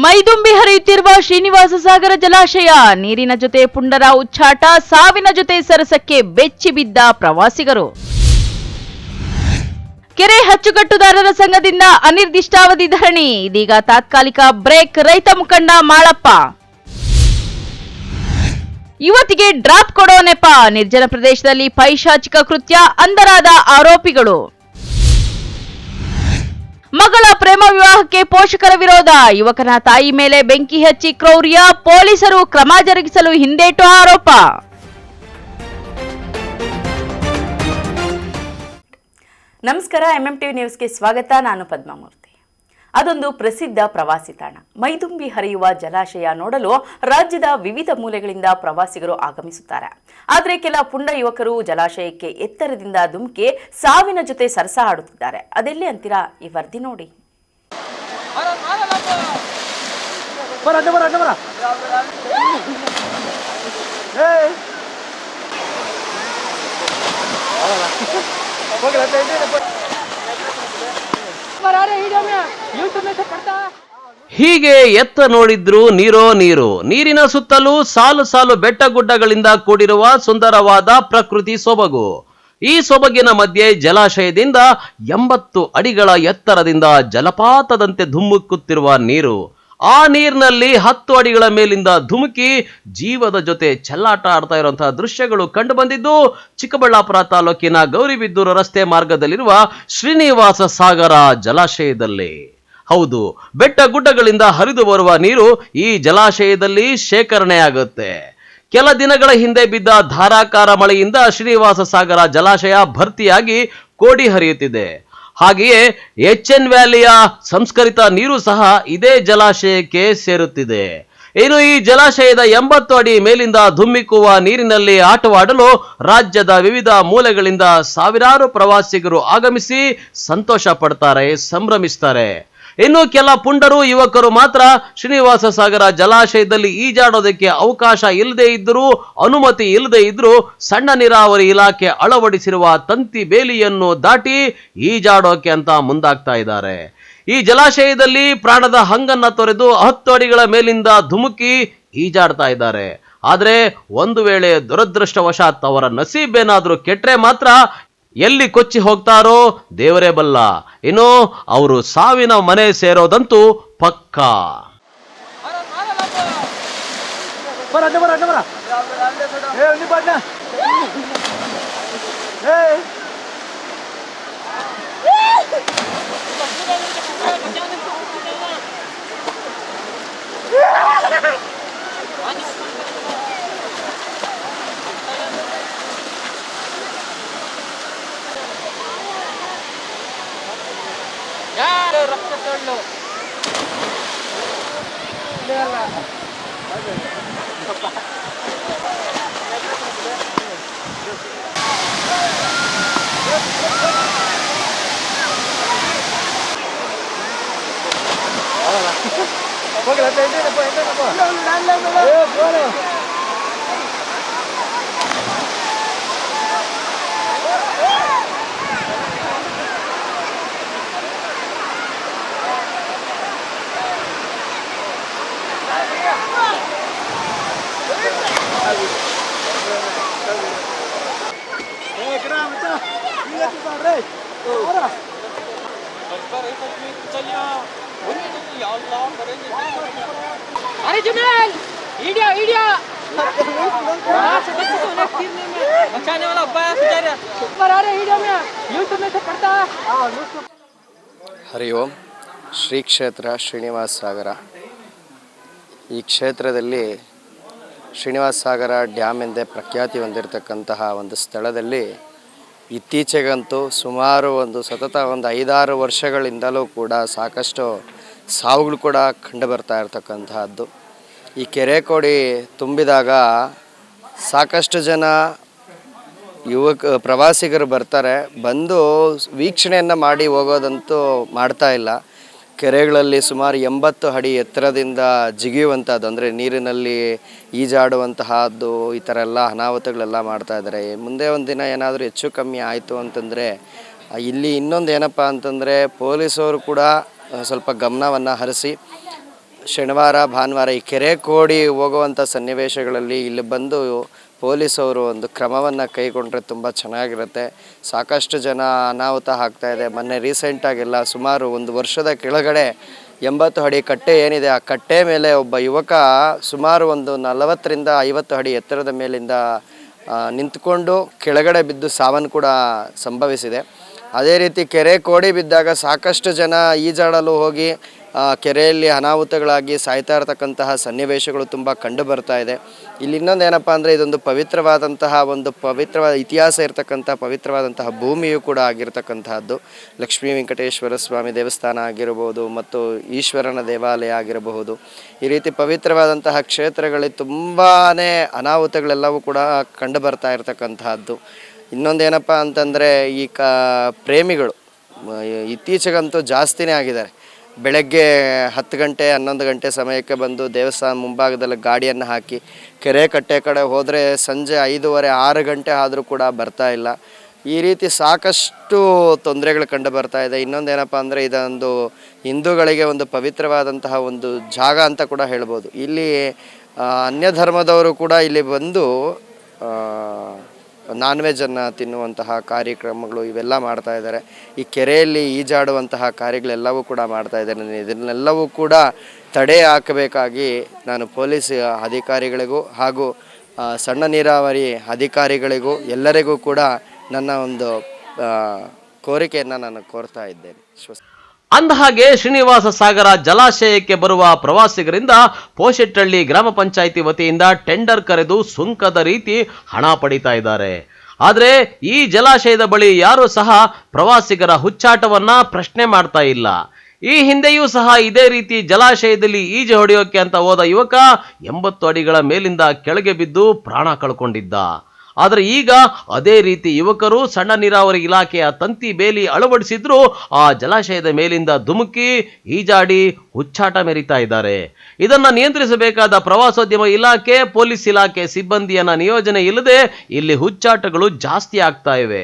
ಮೈದುಂಬಿ ಹರಿಯುತ್ತಿರುವ ಶ್ರೀನಿವಾಸ ಸಾಗರ ಜಲಾಶಯ, ನೀರಿನ ಜೊತೆ ಪುಂಡರ ಉಚ್ಚಾಟ, ಸಾವಿನ ಜೊತೆ ಸರಸಕ್ಕೆ ಬೆಚ್ಚಿ ಬಿದ್ದ ಪ್ರವಾಸಿಗರು. ಕೆರೆ ಅಚ್ಚುಕಟ್ಟುದಾರರ ಸಂಘದಿಂದ ಅನಿರ್ದಿಷ್ಟಾವಧಿ ಧರಣಿ, ಇದೀಗ ತಾತ್ಕಾಲಿಕ ಬ್ರೇಕ್. ರೈತ ಮುಖಂಡ ಮಾಳಪ್ಪ. ಯುವತಿಗೆ ಡ್ರಾಪ್ ಕೊಡೋ ನೆಪ, ನಿರ್ಜನ ಪ್ರದೇಶದಲ್ಲಿ ಪೈಶಾಚಿಕ ಕೃತ್ಯ, ಅಂಧರಾದ ಆರೋಪಿಗಳು. ಮಗಳ ಪ್ರೇಮ ವಿವಾಹಕ್ಕೆ ಪೋಷಕರ ವಿರೋಧ, ಯುವಕನ ತಾಯಿ ಮೇಲೆ ಬೆಂಕಿ ಹಚ್ಚಿ ಕ್ರೌರ್ಯ, ಪೊಲೀಸರು ಕ್ರಮ ಜರುಗಿಸಲು ಹಿಂದೇಟು ಆರೋಪ. ನಮಸ್ಕಾರ, ಎಂಎಂಟಿವಿ ನ್ಯೂಸ್ಗೆ ಸ್ವಾಗತ. ನಾನು ಪದ್ಮಾಮೂರ್ತಿ. ಅದೊಂದು ಪ್ರಸಿದ್ಧ ಪ್ರವಾಸಿ ತಾಣ. ಮೈದುಂಬಿ ಹರಿಯುವ ಜಲಾಶಯ ನೋಡಲು ರಾಜ್ಯದ ವಿವಿಧ ಮೂಲೆಗಳಿಂದ ಪ್ರವಾಸಿಗರು ಆಗಮಿಸುತ್ತಾರೆ. ಆದರೆ ಕೆಲ ಪುಂಡ ಯುವಕರು ಜಲಾಶಯಕ್ಕೆ ಎತ್ತರದಿಂದ ಧುಮುಕಿ ಸಾವಿನ ಜೊತೆ ಸರಸ ಆಡುತ್ತಿದ್ದಾರೆ. ಅದೆಲ್ಲಿ ಅಂತೀರಾ? ಈ ವರದಿ ನೋಡಿ. ಹೀಗೆ ಎತ್ತ ನೋಡಿದ್ರು ನೀರೋ ನೀರು. ನೀರಿನ ಸುತ್ತಲೂ ಸಾಲು ಸಾಲು ಬೆಟ್ಟ ಗುಡ್ಡಗಳಿಂದ ಕೂಡಿರುವ ಸುಂದರವಾದ ಪ್ರಕೃತಿ ಸೊಬಗು. ಈ ಸೊಬಗಿನ ಮಧ್ಯೆ ಜಲಾಶಯದಿಂದ 80 ಅಡಿಗಳ ಎತ್ತರದಿಂದ ಜಲಪಾತದಂತೆ ಧುಮ್ಮುಕ್ಕುತ್ತಿರುವ ನೀರು. ಆ ನೀರಿನಲ್ಲಿ 10 ಅಡಿಗಳ ಮೇಲಿಂದ ಧುಮುಕಿ ಜೀವದ ಜೊತೆ ಚೆಲ್ಲಾಟ ಆಡ್ತಾ ಇರುವಂತಹ ದೃಶ್ಯಗಳು ಕಂಡು ಬಂದಿದ್ದು ಚಿಕ್ಕಬಳ್ಳಾಪುರ ತಾಲೂಕಿನ ಗೌರಿಬಿದೂರು ರಸ್ತೆ ಮಾರ್ಗದಲ್ಲಿರುವ ಶ್ರೀನಿವಾಸ ಸಾಗರ ಜಲಾಶಯದಲ್ಲಿ. ಹೌದು, ಬೆಟ್ಟ ಗುಡ್ಡಗಳಿಂದ ಹರಿದು ಬರುವ ನೀರು ಈ ಜಲಾಶಯದಲ್ಲಿ ಶೇಖರಣೆಯಾಗುತ್ತೆ. ಕೆಲ ದಿನಗಳ ಹಿಂದೆ ಬಿದ್ದ ಧಾರಾಕಾರ ಮಳೆಯಿಂದ ಶ್ರೀನಿವಾಸ ಸಾಗರ ಜಲಾಶಯ ಭರ್ತಿಯಾಗಿ ಕೋಡಿ ಹರಿಯುತ್ತಿದೆ. ಹಾಗೆಯೇ ಎಚ್ಎನ್ ವ್ಯಾಲಿಯ ಸಂಸ್ಕರಿತ ನೀರು ಸಹ ಇದೇ ಜಲಾಶಯಕ್ಕೆ ಸೇರುತ್ತಿದೆ. ಇನ್ನು ಈ ಜಲಾಶಯದ 80 ಅಡಿ ಮೇಲಿಂದ ಧುಮ್ಮಿಕ್ಕುವ ನೀರಿನಲ್ಲಿ ಆಟವಾಡಲು ರಾಜ್ಯದ ವಿವಿಧ ಮೂಲೆಗಳಿಂದ ಸಾವಿರಾರು ಪ್ರವಾಸಿಗರು ಆಗಮಿಸಿ ಸಂತೋಷ ಪಡ್ತಾರೆ, ಸಂಭ್ರಮಿಸ್ತಾರೆ. ಇನ್ನು ಕೆಲ ಪುಂಡರು ಯುವಕರು ಮಾತ್ರ ಶ್ರೀನಿವಾಸ ಸಾಗರ ಜಲಾಶಯದಲ್ಲಿ ಈಜಾಡೋದಕ್ಕೆ ಅವಕಾಶ ಇಲ್ಲದೆ ಇದ್ದರೂ, ಅನುಮತಿ ಇಲ್ಲದೆ ಇದ್ರೂ ಸಣ್ಣ ನೀರಾವರಿ ಇಲಾಖೆ ಅಳವಡಿಸಿರುವ ತಂತಿ ಬೇಲಿಯನ್ನು ದಾಟಿ ಈಜಾಡೋಕೆ ಅಂತ ಮುಂದಾಗ್ತಾ ಇದ್ದಾರೆ. ಈ ಜಲಾಶಯದಲ್ಲಿ ಪ್ರಾಣದ ಹಂಗನ್ನ ತೊರೆದು 10 ಅಡಿಗಳ ಮೇಲಿಂದ ಧುಮುಕಿ ಈಜಾಡ್ತಾ ಇದ್ದಾರೆ. ಆದ್ರೆ ಒಂದು ವೇಳೆ ದುರದೃಷ್ಟವಶಾತ್ ಅವರ ನಸೀಬೇನಾದ್ರೂ ಕೆಟ್ರೆ ಮಾತ್ರ ಎಲ್ಲಿ ಕೊಚ್ಚಿ ಹೋಗ್ತಾರೋ ದೇವರೇ ಬಲ್ಲ. ಇನ್ನು ಅವರು ಸಾವಿನ ಮನೆ ಸೇರೋದಂತೂ ಪಕ್ಕಾ. अरे जुमेल ईडिया ईडिया बचाने वाला अब्बाया बेचारे ऊपर आ रहे ईडिया में यूट्यूब में से पड़ता है। ಹರಿ ಓಂ. ಶ್ರೀ ಕ್ಷೇತ್ರ ಶ್ರೀನಿವಾಸ ಸಾಗರ. ಈ ಕ್ಷೇತ್ರದಲ್ಲಿ ಶ್ರೀನಿವಾಸ ಸಾಗರ ಡ್ಯಾಮ್ ಎಂದೇ ಪ್ರಖ್ಯಾತಿ ಹೊಂದಿರತಕ್ಕಂತಹ ಒಂದು ಸ್ಥಳದಲ್ಲಿ ಇತ್ತೀಚೆಗಂತೂ ಸುಮಾರು ಸತತ 5-6 ವರ್ಷಗಳಿಂದಲೂ ಕೂಡ ಸಾಕಷ್ಟು ಸಾವುಗಳು ಕೂಡ ಕಂಡು ಬರ್ತಾ ಇರತಕ್ಕಂತಹದ್ದು. ಈ ಕೆರೆ ಕೋಡಿ ತುಂಬಿದಾಗ ಸಾಕಷ್ಟು ಜನ ಪ್ರವಾಸಿಗರು ಬರ್ತಾರೆ, ಬಂದು ವೀಕ್ಷಣೆಯನ್ನು ಮಾಡಿ ಹೋಗೋದಂತೂ ಮಾಡ್ತಾ ಇಲ್ಲ. ಕೆರೆಗಳಲ್ಲಿ ಸುಮಾರು 80 ಅಡಿ ಎತ್ತರದಿಂದ ಜಿಗಿಯುವಂಥದ್ದು, ಅಂದರೆ ನೀರಿನಲ್ಲಿ ಈಜಾಡುವಂತಹದ್ದು, ಈ ಥರ ಎಲ್ಲ ಅನಾಹುತಗಳೆಲ್ಲ ಮಾಡ್ತಾ ಇದ್ದಾರೆ. ಮುಂದೆ ಒಂದು ದಿನ ಏನಾದರೂ ಹೆಚ್ಚು ಕಮ್ಮಿ ಆಯಿತು ಅಂತಂದರೆ ಇಲ್ಲಿ ಇನ್ನೊಂದು ಏನಪ್ಪ ಅಂತಂದರೆ ಪೊಲೀಸವರು ಕೂಡ ಸ್ವಲ್ಪ ಗಮನವನ್ನು ಹರಿಸಿ ಶನಿವಾರ ಭಾನುವಾರ ಈ ಕೆರೆ ಕೋಡಿ ಹೋಗುವಂಥ ಸನ್ನಿವೇಶಗಳಲ್ಲಿ ಇಲ್ಲಿ ಬಂದು ಪೊಲೀಸವರು ಒಂದು ಕ್ರಮವನ್ನು ಕೈಗೊಂಡ್ರೆ ತುಂಬ ಚೆನ್ನಾಗಿರುತ್ತೆ. ಸಾಕಷ್ಟು ಜನ ಅನಾಹುತ ಆಗ್ತಾಯಿದೆ. ಮೊನ್ನೆ ರೀಸೆಂಟಾಗೆಲ್ಲ ಸುಮಾರು 1 ವರ್ಷದ ಕೆಳಗಡೆ 80 ಅಡಿ ಕಟ್ಟೆ ಏನಿದೆ, ಆ ಕಟ್ಟೆ ಮೇಲೆ ಒಬ್ಬ ಯುವಕ ಸುಮಾರು ಒಂದು 40ರಿಂದ 50 ಅಡಿ ಎತ್ತರದ ಮೇಲಿಂದ ನಿಂತ್ಕೊಂಡು ಕೆಳಗಡೆ ಬಿದ್ದು ಸಾವನ್ನು ಕೂಡ ಸಂಭವಿಸಿದೆ. ಅದೇ ರೀತಿ ಕೆರೆ ಕೋಡಿ ಬಿದ್ದಾಗ ಸಾಕಷ್ಟು ಜನ ಈಜಾಡಲು ಹೋಗಿ ಕೆರೆಯಲ್ಲಿ ಅನಾಹುತಗಳಾಗಿ ಸಾಯ್ತಾ ಇರತಕ್ಕಂತಹ ಸನ್ನಿವೇಶಗಳು ತುಂಬ ಕಂಡು ಬರ್ತಾ ಇದೆ. ಇಲ್ಲಿ ಇನ್ನೊಂದೇನಪ್ಪ ಅಂದರೆ ಇದೊಂದು ಪವಿತ್ರವಾದ ಇತಿಹಾಸ ಇರತಕ್ಕಂಥ ಪವಿತ್ರವಾದಂತಹ ಭೂಮಿಯೂ ಕೂಡ ಆಗಿರ್ತಕ್ಕಂತಹದ್ದು. ಲಕ್ಷ್ಮೀ ವೆಂಕಟೇಶ್ವರ ಸ್ವಾಮಿ ದೇವಸ್ಥಾನ ಆಗಿರಬಹುದು ಮತ್ತು ಈಶ್ವರನ ದೇವಾಲಯ ಆಗಿರಬಹುದು. ಈ ರೀತಿ ಪವಿತ್ರವಾದಂತಹ ಕ್ಷೇತ್ರಗಳಲ್ಲಿ ತುಂಬಾ ಅನಾಹುತಗಳೆಲ್ಲವೂ ಕೂಡ ಕಂಡು ಬರ್ತಾ ಇರತಕ್ಕಂತಹದ್ದು. ಇನ್ನೊಂದೇನಪ್ಪ ಅಂತಂದರೆ ಈ ಪ್ರೇಮಿಗಳು ಇತ್ತೀಚೆಗಂತೂ ಜಾಸ್ತಿನೇ ಆಗಿದ್ದಾರೆ. ಬೆಳಗ್ಗೆ 10 ಗಂಟೆ 11 ಗಂಟೆ ಸಮಯಕ್ಕೆ ಬಂದು ದೇವಸ್ಥಾನ ಮುಂಭಾಗದಲ್ಲಿ ಗಾಡಿಯನ್ನು ಹಾಕಿ ಕೆರೆ ಕಟ್ಟೆ ಕಡೆ ಹೋದರೆ ಸಂಜೆ 5:30 6 ಗಂಟೆ ಆದರೂ ಕೂಡ ಬರ್ತಾ ಇಲ್ಲ. ಈ ರೀತಿ ಸಾಕಷ್ಟು ತೊಂದರೆಗಳು ಕಂಡು ಬರ್ತಾ ಇದೆ. ಇನ್ನೊಂದೇನಪ್ಪ ಅಂದರೆ ಇದೊಂದು ಹಿಂದೂಗಳಿಗೆ ಒಂದು ಪವಿತ್ರವಾದಂತಹ ಒಂದು ಜಾಗ ಅಂತ ಕೂಡ ಹೇಳ್ಬೋದು. ಇಲ್ಲಿ ಅನ್ಯ ಧರ್ಮದವರು ಕೂಡ ಇಲ್ಲಿ ಬಂದು ನಾನ್ ವೆಜ್ಜನ್ನು ತಿನ್ನುವಂತಹ ಕಾರ್ಯಕ್ರಮಗಳು ಇವೆಲ್ಲ ಮಾಡ್ತಾ ಇದ್ದಾರೆ. ಈ ಕೆರೆಯಲ್ಲಿ ಈಜಾಡುವಂತಹ ಕಾರ್ಯಗಳೆಲ್ಲವೂ ಕೂಡ ಮಾಡ್ತಾ ಇದ್ದಾರೆ. ಇದನ್ನೆಲ್ಲವೂ ಕೂಡ ತಡೆ ಹಾಕಬೇಕಾಗಿ ನಾನು ಪೊಲೀಸ್ ಅಧಿಕಾರಿಗಳಿಗೂ ಹಾಗೂ ಸಣ್ಣ ನೀರಾವರಿ ಅಧಿಕಾರಿಗಳಿಗೂ ಎಲ್ಲರಿಗೂ ಕೂಡ ನನ್ನ ಒಂದು ಕೋರಿಕೆಯನ್ನು ನಾನು ಕೋರ್ತಾ ಇದ್ದೇನೆ. ಅಂದಹಾಗೆ ಶ್ರೀನಿವಾಸ ಸಾಗರ ಜಲಾಶಯಕ್ಕೆ ಬರುವ ಪ್ರವಾಸಿಗರಿಂದ ಪೋಶೆಟ್ಟಹಳ್ಳಿ ಗ್ರಾಮ ಪಂಚಾಯಿತಿ ವತಿಯಿಂದ ಟೆಂಡರ್ ಕರೆದು ಸುಂಕದ ರೀತಿ ಹಣ ಪಡಿತಾ ಇದ್ದಾರೆ. ಆದರೆ ಈ ಜಲಾಶಯದ ಬಳಿ ಯಾರೂ ಸಹ ಪ್ರವಾಸಿಗರ ಹುಚ್ಚಾಟವನ್ನ ಪ್ರಶ್ನೆ ಮಾಡ್ತಾ ಇಲ್ಲ. ಈ ಹಿಂದೆಯೂ ಸಹ ಇದೇ ರೀತಿ ಜಲಾಶಯದಲ್ಲಿ ಈಜು ಹೊಡೆಯೋಕೆ ಅಂತ ಹೋದ ಯುವಕ 80 ಅಡಿಗಳ ಮೇಲಿಂದ ಕೆಳಗೆ ಬಿದ್ದು ಪ್ರಾಣ ಕಳ್ಕೊಂಡಿದ್ದ. ಆದರೆ ಈಗ ಅದೇ ರೀತಿ ಯುವಕರು ಸಣ್ಣ ನೀರಾವರಿ ಇಲಾಖೆಯ ತಂತಿ ಬೇಲಿ ಅಳವಡಿಸಿದ್ರು ಆ ಜಲಾಶಯದ ಮೇಲಿಂದ ಧುಮುಕಿ ಈಜಾಡಿ ಹುಚ್ಚಾಟ ಮೆರಿತಾ ಇದ್ದಾರೆ. ಇದನ್ನ ನಿಯಂತ್ರಿಸಬೇಕಾದ ಪ್ರವಾಸೋದ್ಯಮ ಇಲಾಖೆ, ಪೊಲೀಸ್ ಇಲಾಖೆ ಸಿಬ್ಬಂದಿಯನ್ನ ನಿಯೋಜನೆ ಇಲ್ಲದೆ ಇಲ್ಲಿ ಹುಚ್ಚಾಟಗಳು ಜಾಸ್ತಿ ಆಗ್ತಾ ಇವೆ.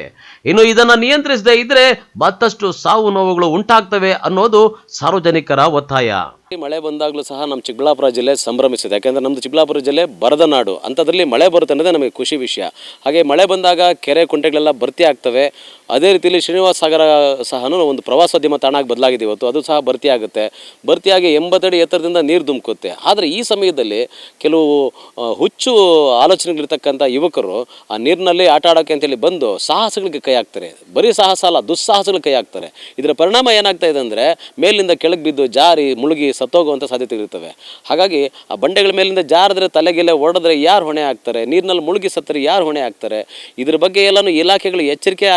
ಇನ್ನು ಇದನ್ನ ನಿಯಂತ್ರಿಸದೇ ಇದ್ರೆ ಮತ್ತಷ್ಟು ಸಾವು ನೋವುಗಳು ಉಂಟಾಗ್ತವೆ ಅನ್ನೋದು ಸಾರ್ವಜನಿಕರ ಒತ್ತಾಯ. ಮಳೆ ಬಂದಾಗಲೂ ಸಹ ನಮ್ಮ ಚಿಕ್ಕಬಳ್ಳಾಪುರ ಜಿಲ್ಲೆ ಸಂಭ್ರಮಿಸಿದೆ. ಯಾಕೆಂದರೆ ನಮ್ಮದು ಚಿಕ್ಕಬಳ್ಳಾಪುರ ಜಿಲ್ಲೆ ಬರದ ನಾಡು, ಅಂಥದ್ರಲ್ಲಿ ಮಳೆ ಬರುತ್ತೆ ಅನ್ನೋದೇ ನಮಗೆ ಖುಷಿ ವಿಷಯ. ಹಾಗೆ ಮಳೆ ಬಂದಾಗ ಕೆರೆ ಕುಂಟೆಗಳೆಲ್ಲ ಭರ್ತಿ ಆಗ್ತವೆ. ಅದೇ ರೀತಿಯಲ್ಲಿ ಶ್ರೀನಿವಾಸ ಸಾಗರ ಸಹ ಒಂದು ಪ್ರವಾಸೋದ್ಯಮ ತಾಣ ಬದಲಾಗಿದೆ ಇವತ್ತು. ಅದು ಸಹ ಭರ್ತಿ ಆಗುತ್ತೆ. ಭರ್ತಿಯಾಗಿ 80 ಅಡಿ ಎತ್ತರದಿಂದ ನೀರು ಧುಮುಕುತ್ತೆ. ಆದರೆ ಈ ಸಮಯದಲ್ಲಿ ಕೆಲವು ಹುಚ್ಚು ಆಲೋಚನೆಗಳಿರ್ತಕ್ಕಂಥ ಯುವಕರು ಆ ನೀರಿನಲ್ಲಿ ಆಟ ಆಡೋಕ್ಕೆ ಅಂತೇಳಿ ಬಂದು ಸಾಹಸಗಳಿಗೆ ಕೈ ಹಾಕ್ತಾರೆ. ಬರೀ ಸಾಹಸ ಅಲ್ಲ, ದುಸ್ಸಾಹಸಗಳಿಗೆ ಕೈ ಹಾಕ್ತಾರೆ. ಇದರ ಪರಿಣಾಮ ಏನಾಗ್ತಾ ಇದೆ ಅಂದರೆ ಮೇಲಿಂದ ಕೆಳಗೆ ಬಿದ್ದು ಜಾರಿ ಮುಳುಗಿ ಸತ್ತೋಗುವಂಥ ಸಾಧ್ಯತೆಗಳಿರ್ತವೆ. ಹಾಗಾಗಿ ಆ ಬಂಡೆಗಳ ಮೇಲಿಂದ ಜಾರಿದ್ರೆ ತಲೆಗೆಲೆ ಹೊಡೆದ್ರೆ ಯಾರು ಹೊಣೆ ಆಗ್ತಾರೆ? ನೀರಿನಲ್ಲಿ ಮುಳುಗಿ ಸತ್ತರೆ ಯಾರು ಹೊಣೆ ಆಗ್ತಾರೆ? ಇದ್ರ ಬಗ್ಗೆ ಎಲ್ಲನೂ ಇಲಾಖೆಗಳು ಎಚ್ಚರಿಕೆ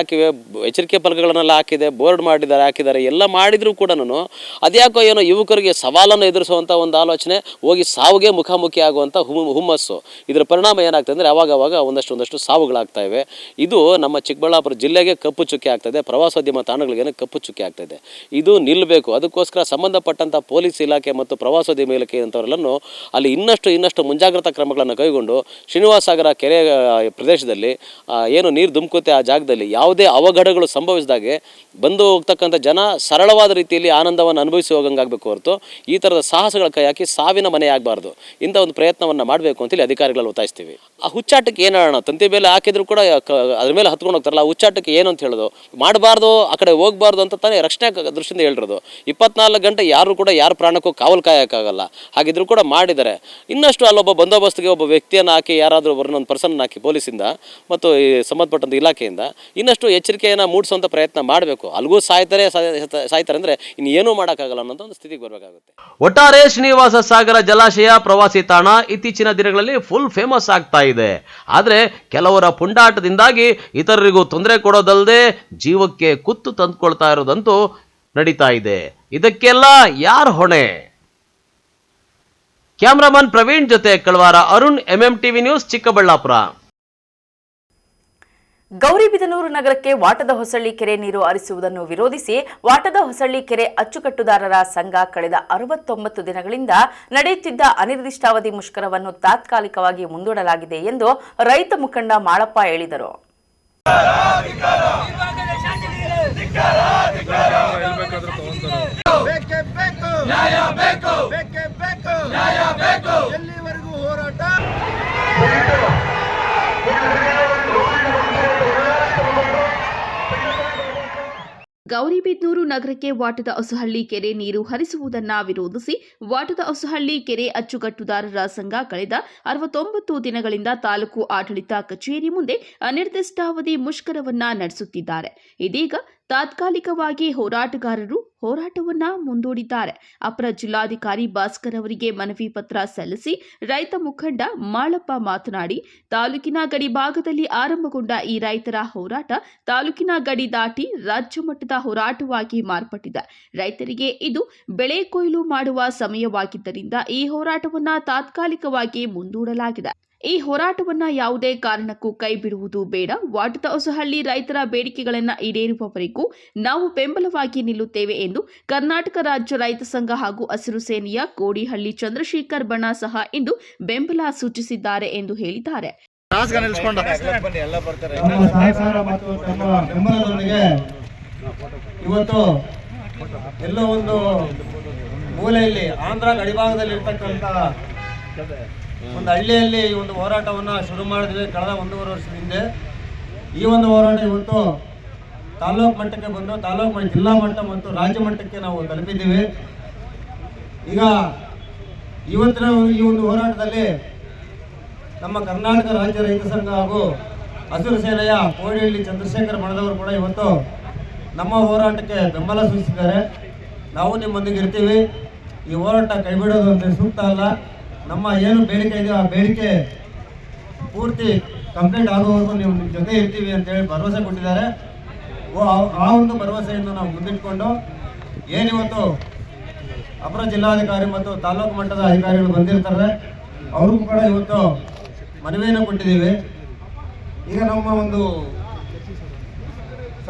ಫಲಕಗಳನ್ನೆಲ್ಲ ಹಾಕಿದೆ, ಬೋರ್ಡ್ ಹಾಕಿದ್ದಾರೆ. ಎಲ್ಲ ಮಾಡಿದರೂ ಕೂಡ ಅದ್ಯಾಕೋ ಏನೋ ಯುವಕರಿಗೆ ಸವಾಲನ್ನು ಎದುರಿಸುವಂಥ ಒಂದು ಆಲೋಚನೆ, ಹೋಗಿ ಸಾವುಗೆ ಮುಖಾಮುಖಿ ಆಗುವಂಥ ಹುಮ್ಮಸ್ಸು. ಇದರ ಪರಿಣಾಮ ಏನಾಗ್ತದೆ ಅಂದರೆ ಅವಾಗವಾಗ ಒಂದಷ್ಟು ಸಾವುಗಳಾಗ್ತಾ ಇವೆ. ಇದು ನಮ್ಮ ಚಿಕ್ಕಬಳ್ಳಾಪುರ ಜಿಲ್ಲೆಗೆ ಕಪ್ಪು ಚುಕ್ಕೆ ಆಗ್ತಾಯಿದೆ, ಪ್ರವಾಸೋದ್ಯಮ ತಾಣಗಳಿಗೆ ಕಪ್ಪು ಚುಕ್ಕೆ ಆಗ್ತಾಯಿದೆ. ಇದು ನಿಲ್ಲಬೇಕು. ಅದಕ್ಕೋಸ್ಕರ ಸಂಬಂಧಪಟ್ಟಂಥ ಪೊಲೀಸ್ ಇಲಾಖೆ ಮತ್ತು ಪ್ರವಾಸೋದ್ಯಮ ಇಲಾಖೆ ಅಂತವರೆಲ್ಲನೂ ಅಲ್ಲಿ ಇನ್ನಷ್ಟು ಮುಂಜಾಗ್ರತಾ ಕ್ರಮಗಳನ್ನು ಕೈಗೊಂಡು ಶ್ರೀನಿವಾಸ ಸಾಗರ ಕೆರೆ ಪ್ರದೇಶದಲ್ಲಿ ಏನು ನೀರು ಧುಮುಕುತ್ತೆ ಆ ಜಾಗದಲ್ಲಿ ಯಾವುದೇ ಅವಘಡಗಳು ಸಂಭವಿಸಿದಾಗೆ ಬಂದು ಹೋಗ್ತಕ್ಕಂಥ ಜನ ಸರಳವಾದ ರೀತಿಯಲ್ಲಿ ಆನಂದವನ್ನು ಅನುಭವಿಸಿ ಹೋಗಂಗಾಗಬೇಕು ಹೊರತು ಈ ಥರದ ಸಾಹಸಗಳ ಕೈ ಹಾಕಿ ಸಾವಿನ ಮನೆ ಆಗಬಾರ್ದು. ಇಂಥ ಒಂದು ಪ್ರಯತ್ನವನ್ನು ಮಾಡಬೇಕು ಅಂತೇಳಿ ಅಧಿಕಾರಿಗಳು ಒತ್ತಾಯಿಸ್ತೀವಿ. ಆ ಹುಚ್ಚಾಟಕ್ಕೆ ಏನಾಗೋಣ, ತಂತಿ ಮೇಲೆ ಹಾಕಿದ್ರು ಕೂಡ ಅದ್ರ ಮೇಲೆ ಹತ್ಕೊಂಡು ಹೋಗ್ತಾರಲ್ಲ, ಆ ಹುಚ್ಚಾಟಕ್ಕೆ ಏನು ಅಂತ ಹೇಳೋದು, ಮಾಡಬಾರ್ದು, ಆ ಕಡೆ ಹೋಗಬಾರ್ದು ಅಂತ ತಾನೇ ರಕ್ಷಣೆ ದೃಷ್ಟಿಯಿಂದ ಹೇಳಿರೋದು. 24 ಗಂಟೆ ಯಾರು ಕೂಡ ಯಾರ ಪ್ರಾಣಕ್ಕೂ ಕಾವಲು ಕಾಯೋಕ್ಕಾಗಲ್ಲ. ಹಾಗಿದ್ರು ಕೂಡ ಮಾಡಿದ್ದಾರೆ. ಇನ್ನಷ್ಟು ಅಲ್ಲೊಬ್ಬ ಬಂದೋಬಸ್ತ್ಗೆ ಒಬ್ಬ ವ್ಯಕ್ತಿಯನ್ನು ಹಾಕಿ, ಯಾರಾದರೂ ಒಬ್ಬರನ್ನೊಂದು ಪರ್ಸನ್ ಹಾಕಿ ಪೊಲೀಸಿಂದ ಮತ್ತು ಈ ಸಂಬಂಧಪಟ್ಟಂಥ ಇಲಾಖೆಯಿಂದ ಇನ್ನಷ್ಟು ಎಚ್ಚರಿಕೆಯನ್ನು ಮೂಡಿಸುವಂಥ ಪ್ರಯತ್ನ ಮಾಡಬೇಕು. ಅಲ್ಲಿಗೂ ಸಾಯ್ತಾರೆ ಅಂದರೆ ಇನ್ನು ಏನೂ ಮಾಡೋಕ್ಕಾಗಲ್ಲ ಅನ್ನೋದು ಒಂದು ಸ್ಥಿತಿಗೆ ಬರಬೇಕಾಗುತ್ತೆ. ಒಟ್ಟಾರೆ ಶ್ರೀನಿವಾಸ ಸಾಗರ ಜಲಾಶಯ ಪ್ರವಾಸಿ ತಾಣ ಇತ್ತೀಚಿನ ದಿನಗಳಲ್ಲಿ ಫುಲ್ ಫೇಮಸ್ ಆಗ್ತಾ ಇದೆ. ಆದ್ರೆ ಕೆಲವರ ಪುಂಡಾಟದಿಂದಾಗಿ ಇತರರಿಗೂ ತೊಂದರೆ ಕೊಡೋದಲ್ಲದೆ ಜೀವಕ್ಕೆ ಕುತ್ತು ತಂದುಕೊಳ್ತಾ ಇರೋದಂತೂ ನಡೀತಾ ಇದೆ. ಇದಕ್ಕೆಲ್ಲ ಯಾರು ಹೊಣೆ? ಕ್ಯಾಮ್ರಾಮನ್ ಪ್ರವೀಣ್ ಜೊತೆ ಕಳವಾರ ಅರುಣ್, MMTV ನ್ಯೂಸ್, ಚಿಕ್ಕಬಳ್ಳಾಪುರ. ಗೌರಿಬಿದನೂರು ನಗರಕ್ಕೆ ವಾಟದ ಹೊಸಳ್ಳಿ ಕೆರೆ ನೀರು ಹರಿಸುವುದನ್ನು ವಿರೋಧಿಸಿ ವಾಟದ ಹೊಸಳ್ಳಿ ಕೆರೆ ಅಚ್ಚುಕಟ್ಟುದಾರರ ಸಂಘ ಕಳೆದ 69 ದಿನಗಳಿಂದ ನಡೆಯುತ್ತಿದ್ದ ಅನಿರ್ದಿಷ್ಟಾವಧಿ ಮುಷ್ಕರವನ್ನು ತಾತ್ಕಾಲಿಕವಾಗಿ ಮುಂದೂಡಲಾಗಿದೆ ಎಂದು ರೈತ ಮುಖಂಡ ಮಾಳಪ್ಪ ಹೇಳಿದರು. ಬೇಕು ಎಲ್ಲಿವರೆಗೂ ಹೋರಾಟ? ಗೌರಿಬಿದನೂರು ನಗರಕ್ಕೆ ವಾಟದ ಹೊಸಹಳ್ಳಿ ಕೆರೆ ನೀರು ಹರಿಸುವುದನ್ನ ವಿರೋಧಿಸಿ ವಾಟದ ಹೊಸಹಳ್ಳಿ ಕೆರೆ ಅಚ್ಚುಕಟ್ಟುದಾರರ ಸಂಘ ಕಳೆದ 69 ದಿನಗಳಿಂದ ತಾಲೂಕು ಆಡಳಿತ ಕಚೇರಿ ಮುಂದೆ ಅನಿರ್ದಿಷ್ಟಾವಧಿ ಮುಷ್ಕರವನ್ನ ನಡೆಸುತ್ತಿದ್ದಾರೆ. ಇದೀಗ ತಾತ್ಕಾಲಿಕವಾಗಿ ಹೋರಾಟಗಾರರು ಹೋರಾಟವನ್ನ ಮುಂದೂಡಿದ್ದಾರೆ. ಅಪರ ಜಿಲ್ಲಾಧಿಕಾರಿ ಭಾಸ್ಕರ್ ಅವರಿಗೆ ಮನವಿ ಪತ್ರ ಸಲ್ಲಿಸಿ ರೈತ ಮುಖಂಡ ಮಾಳಪ್ಪ ಮಾತನಾಡಿ, ತಾಲೂಕಿನ ಗಡಿ ಭಾಗದಲ್ಲಿ ಆರಂಭಗೊಂಡ ಈ ರೈತರ ಹೋರಾಟ ತಾಲೂಕಿನ ಗಡಿ ದಾಟಿ ರಾಜ್ಯ ಮಟ್ಟದ ಹೋರಾಟವಾಗಿ ಮಾರ್ಪಟ್ಟಿದೆ. ರೈತರಿಗೆ ಇದು ಬೆಳೆ ಕೊಯ್ಲು ಮಾಡುವ ಸಮಯವಾಗಿದ್ದರಿಂದ ಈ ಹೋರಾಟವನ್ನ ತಾತ್ಕಾಲಿಕವಾಗಿ ಮುಂದೂಡಲಾಗಿದೆ. ಈ ಹೋರಾಟವನ್ನ ಯಾವುದೇ ಕಾರಣಕ್ಕೂ ಕೈಬಿಡುವುದು ಬೇಡ. ವಾಟದ ಹೊಸಹಳ್ಳಿ ರೈತರ ಬೇಡಿಕೆಗಳನ್ನು ಈಡೇರುವವರೆಗೂ ನಾವು ಬೆಂಬಲವಾಗಿ ನಿಲ್ಲುತ್ತೇವೆ ಎಂದು ಕರ್ನಾಟಕ ರಾಜ್ಯ ರೈತ ಸಂಘ ಹಾಗೂ ಹಸಿರು ಸೇನೆಯ ಕೋಡಿಹಳ್ಳಿ ಚಂದ್ರಶೇಖರ್ ಬಣ ಸಹ ಇಂದು ಬೆಂಬಲ ಸೂಚಿಸಿದ್ದಾರೆ ಎಂದು ಹೇಳಿದ್ದಾರೆ. ನಮ್ಮ ಸಹಕಾರ ಮತ್ತು ನಮ್ಮ ಬೆಂಬಲದೊಂದಿಗೆ ಇವತ್ತು ಎಲ್ಲೋ ಒಂದು ಮೂಲೆಯಲ್ಲಿ ಆಂಧ್ರ ಗಡಿಭಾಗದಲ್ಲಿ ಇರ್ತಕ್ಕಂಥ ಒಂದು ಹಳ್ಳಿಯಲ್ಲಿ ಈ ಒಂದು ಹೋರಾಟವನ್ನು ಶುರು ಮಾಡಿದ್ವಿ ಕಳೆದ 1.5 ವರ್ಷದ ಹಿಂದೆ. ಈ ಒಂದು ಹೋರಾಟ ಇವತ್ತು ತಾಲೂಕು ಮಟ್ಟಕ್ಕೆ ಬಂದು ತಾಲೂಕು ಜಿಲ್ಲಾ ಮಟ್ಟ ಮತ್ತು ರಾಜ್ಯ ಮಟ್ಟಕ್ಕೆ ನಾವು ತಲುಪಿದ್ದೀವಿ. ಈಗ ಇವತ್ತಿನ ಈ ಒಂದು ಹೋರಾಟದಲ್ಲಿ ನಮ್ಮ ಕರ್ನಾಟಕ ರಾಜ್ಯ ರೈತ ಸಂಘ ಹಾಗೂ ಹಸಿರು ಸೇನೆಯ ಕೋಡಿಹಳ್ಳಿ ಚಂದ್ರಶೇಖರ್ ಬಣದವರು ಕೂಡ ಇವತ್ತು ನಮ್ಮ ಹೋರಾಟಕ್ಕೆ ಬೆಂಬಲ ಸೂಚಿಸಿದ್ದಾರೆ. ನಾವು ನಿಮ್ಮೊಂದಿಗೆ ಇರ್ತೀವಿ. ಈ ಹೋರಾಟ ಕೈಬಿಡೋದು ಅಂತ ಸೂಕ್ತ ಅಲ್ಲ. ನಮ್ಮ ಏನು ಬೇಡಿಕೆ ಇದೆ ಆ ಬೇಡಿಕೆ ಪೂರ್ತಿ ಕಂಪ್ಲೀಟ್ ಆಗುವವರೆಗೂ ನೀವು ನಿಮ್ಮ ಜೊತೆ ಇರ್ತೀವಿ ಅಂತೇಳಿ ಭರವಸೆ ಕೊಟ್ಟಿದ್ದಾರೆ. ಆ ಒಂದು ಭರವಸೆಯನ್ನು ನಾವು ಮುಂದಿಟ್ಕೊಂಡು ಏನಿವತ್ತು ಅಪರ ಜಿಲ್ಲಾಧಿಕಾರಿ ಮತ್ತು ತಾಲೂಕು ಮಟ್ಟದ ಅಧಿಕಾರಿಗಳು ಬಂದಿರ್ತಾರೆ ಅವ್ರಿಗೂ ಕೂಡ ಇವತ್ತು ಮನವಿಯನ್ನು ಕೊಟ್ಟಿದ್ದೀವಿ. ಈಗ ನಮ್ಮ ಒಂದು